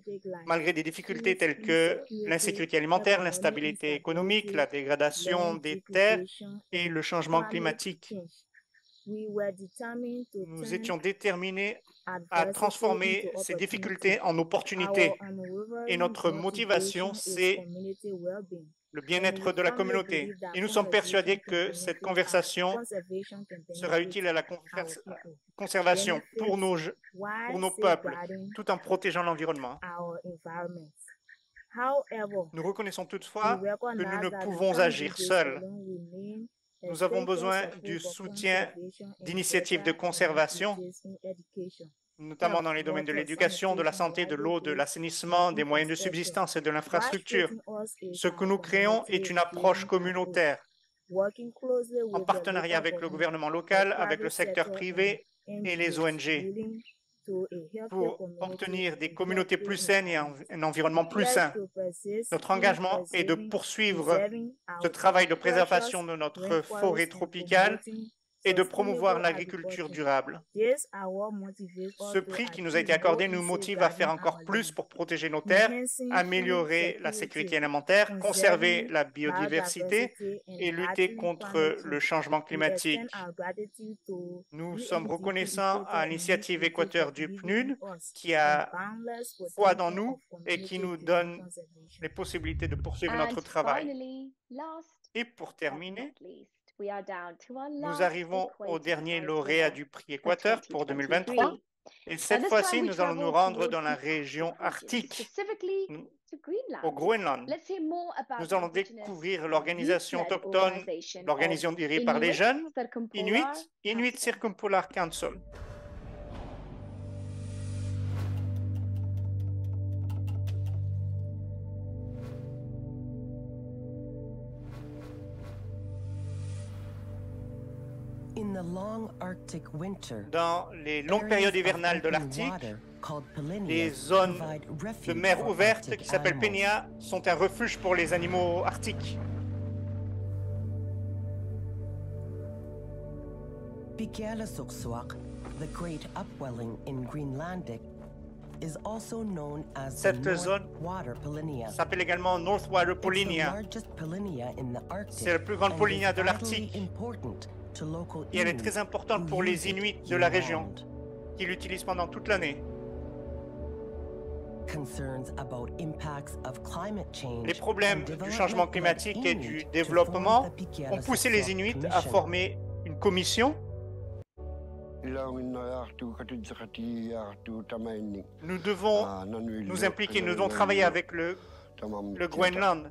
malgré des difficultés telles que l'insécurité alimentaire, l'instabilité économique, la dégradation des terres et le changement climatique. Nous étions déterminés à transformer ces difficultés en opportunités et notre motivation, c'est le bien-être de la communauté. Et nous sommes persuadés que cette conversation sera utile à la conservation pour nos peuples, tout en protégeant l'environnement. Nous reconnaissons toutefois que nous ne pouvons agir seuls. Nous avons besoin du soutien d'initiatives de conservation, notamment dans les domaines de l'éducation, de la santé, de l'eau, de l'assainissement, des moyens de subsistance et de l'infrastructure. Ce que nous créons est une approche communautaire, en partenariat avec le gouvernement local, avec le secteur privé et les ONG, pour obtenir des communautés plus saines et un environnement plus sain. Notre engagement est de poursuivre ce travail de préservation de notre forêt tropicale et de promouvoir l'agriculture durable. Ce prix qui nous a été accordé nous motive à faire encore plus pour protéger nos terres, améliorer la sécurité alimentaire, conserver la biodiversité et lutter contre le changement climatique. Nous sommes reconnaissants à l'initiative Équateur du PNUD qui a foi dans nous et qui nous donne les possibilités de poursuivre notre travail. Et pour terminer, nous arrivons au dernier lauréat du prix Équateur pour 2023. Et cette fois-ci, nous allons nous rendre dans la région arctique, au Groenland. Nous allons découvrir l'organisation autochtone, l'organisation dirigée par les jeunes, Inuit Circumpolar Council. Dans les longues périodes hivernales de l'Arctique, les zones de mer ouverte qui s'appellent Pénia sont un refuge pour les animaux arctiques. Cette zone s'appelle également North Water Polynya. C'est la plus grande polynia de l'Arctique. Et elle est très importante pour les Inuits de la région, qui l'utilisent pendant toute l'année. Les problèmes du changement climatique et du développement ont poussé les Inuits à former une commission. Nous devons nous impliquer, nous devons travailler avec le Groenland,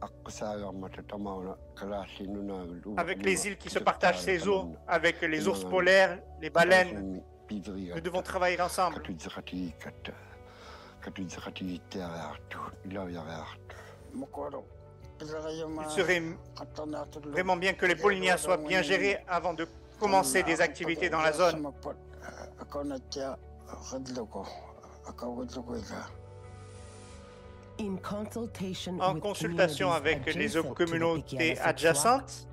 avec les îles qui se partagent ces eaux, avec les ours polaires, les baleines. Nous devons travailler ensemble. Il serait vraiment bien que les Polynésiens soient bien gérés avant de commencer des activités dans la zone. En consultation avec les communautés adjacentes,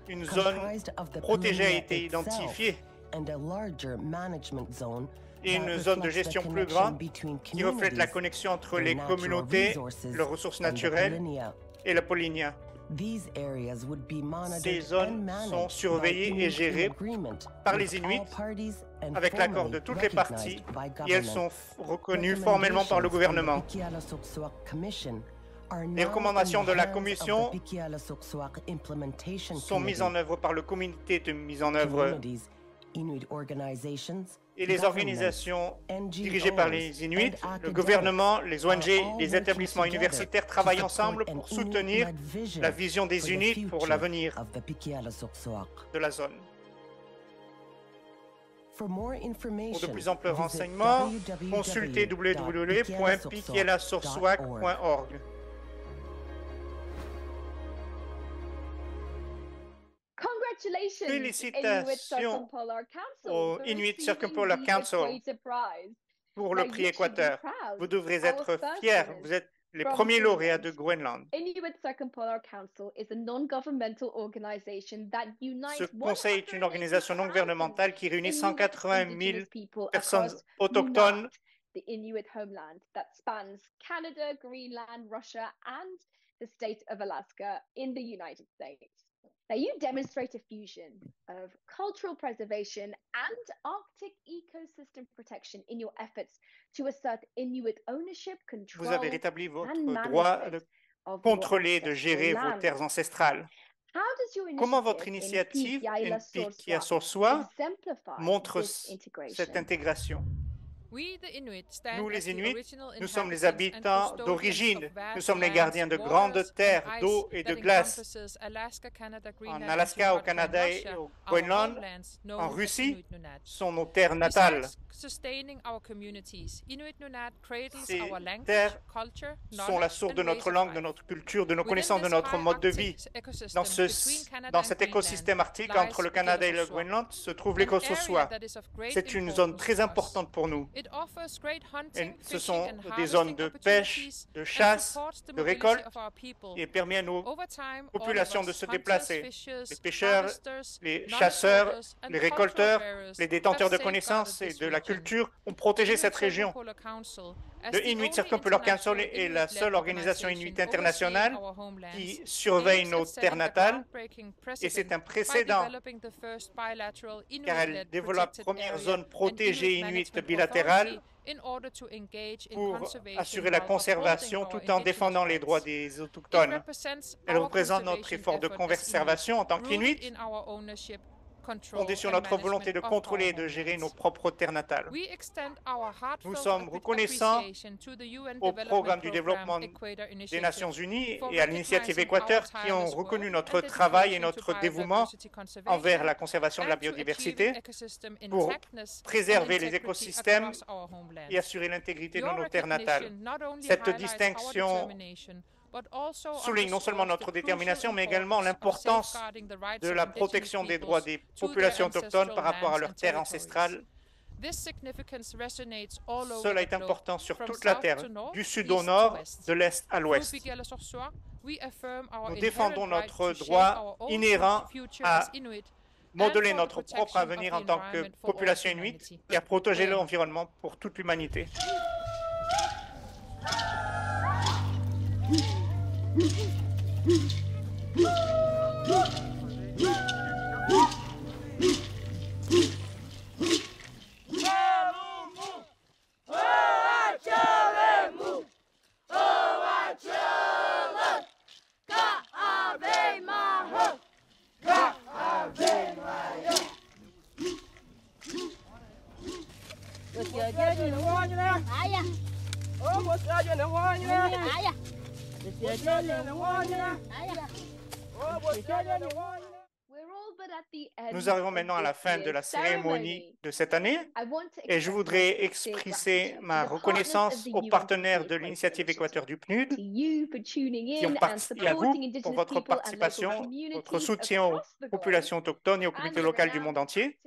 une zone protégée a été identifiée et une zone de gestion plus grande qui reflète la connexion entre les communautés, leurs ressources naturelles et la Polynésie. Ces zones sont surveillées et gérées par les Inuits avec l'accord de toutes les parties et elles sont reconnues formellement par le gouvernement. Les recommandations de la Commission sont mises en œuvre par le comité de mise en œuvre et les organisations dirigées par les Inuits, le gouvernement, les ONG, les établissements universitaires travaillent ensemble pour soutenir la vision des Inuits pour l'avenir de la zone. Pour de plus amples renseignements, consultez www.pikielasourcewac.org. Félicitations au Inuit Circumpolar Council pour le prix Équateur. Vous devrez être fiers. Vous êtes les premiers lauréats de Groenland. Ce conseil est une organisation non gouvernementale qui réunit 180 000 personnes autochtones the Inuit homeland that spans Canada, Greenland, Russia, and the state of Alaska in the United States. Now, you demonstrate a fusion of cultural preservation and Arctic ecosystem protection in your efforts to assert Inuit ownership, control, Vous avez rétabli votre droit de contrôler et de gérer vos terres ancestrales. Comment votre initiative, Pikiasourcewa, montre cette intégration? Nous, les Inuits, nous sommes les habitants d'origine. Nous sommes les gardiens de grandes terres d'eau et de glace. En Alaska, au Canada et au Groenland, en Russie, sont nos terres natales. Ces terres sont la source de notre langue, de notre culture, de nos connaissances, de notre mode de vie. Dans cet écosystème arctique, entre le Canada et le Groenland, se trouve l'Écosse-Soie. C'est une zone très importante pour nous. Et ce sont des zones de pêche, de chasse, de récolte, et permet à nos populations de se déplacer. Les pêcheurs, les chasseurs, les récolteurs, les détenteurs de connaissances et de la culture ont protégé cette région. Le Inuit Circumpolar Council est la seule organisation inuit internationale qui surveille nos terres natales et c'est un précédent car elle développe la première zone protégée inuite bilatérale pour assurer la conservation tout en défendant les droits des autochtones. Elle représente notre effort de conservation en tant qu'Inuit, fondé sur notre volonté de contrôler et de gérer nos propres terres natales. Nous sommes reconnaissants au programme du développement des Nations Unies et à l'initiative Équateur qui ont reconnu notre travail et notre dévouement envers la conservation de la biodiversité pour préserver les écosystèmes et assurer l'intégrité de nos terres natales. Cette distinction souligne non seulement notre détermination, mais également l'importance de la protection des droits des populations autochtones par rapport à leurs terres ancestrales. Cela est important sur toute la Terre, du sud au nord, de l'est à l'ouest. Nous défendons notre droit inhérent à modeler notre propre avenir en tant que population inuite et à protéger l'environnement pour toute l'humanité. Nous arrivons maintenant à la fin de la cérémonie de cette année et je voudrais exprimer ma reconnaissance aux partenaires de l'initiative Équateur du PNUD et à vous pour votre participation, votre soutien aux populations autochtones et aux communautés locales du monde entier,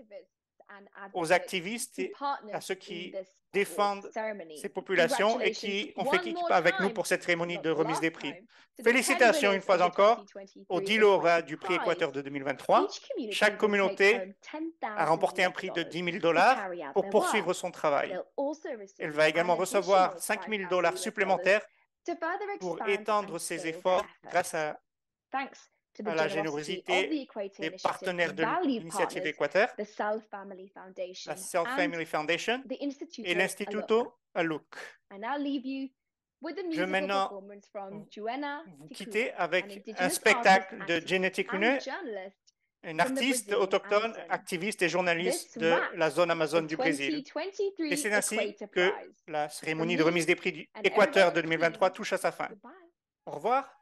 aux activistes et à ceux qui défendent ces populations et qui ont fait équipe avec nous pour cette cérémonie de remise des prix. Félicitations une fois encore aux 10 lauréats du prix Équateur de 2023. Chaque communauté a remporté un prix de $10 000 pour poursuivre son travail. Elle va également recevoir $5 000 supplémentaires pour étendre ses efforts grâce à la générosité des partenaires de l'initiative Équateur, la Self Family Foundation et l'Instituto Aluk. Je vais maintenant vous quitter avec un spectacle de Gene Tikune, une artiste autochtone, activiste et journaliste de la zone Amazone du Brésil. Et c'est ainsi que la cérémonie de remise des prix du Équateur de 2023 touche à sa fin. Au revoir.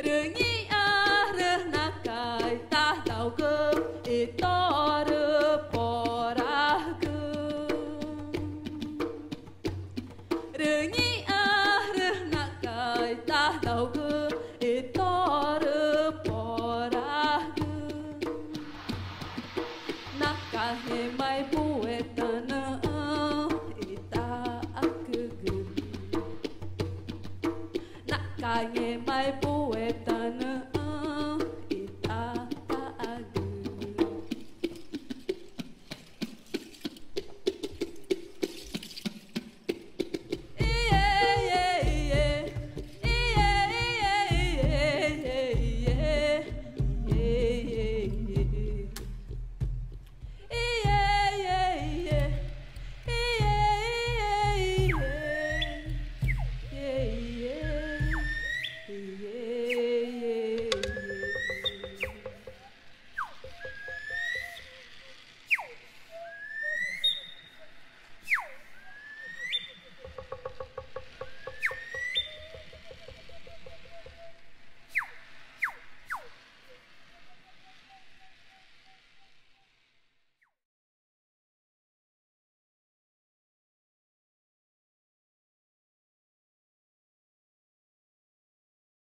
Rengi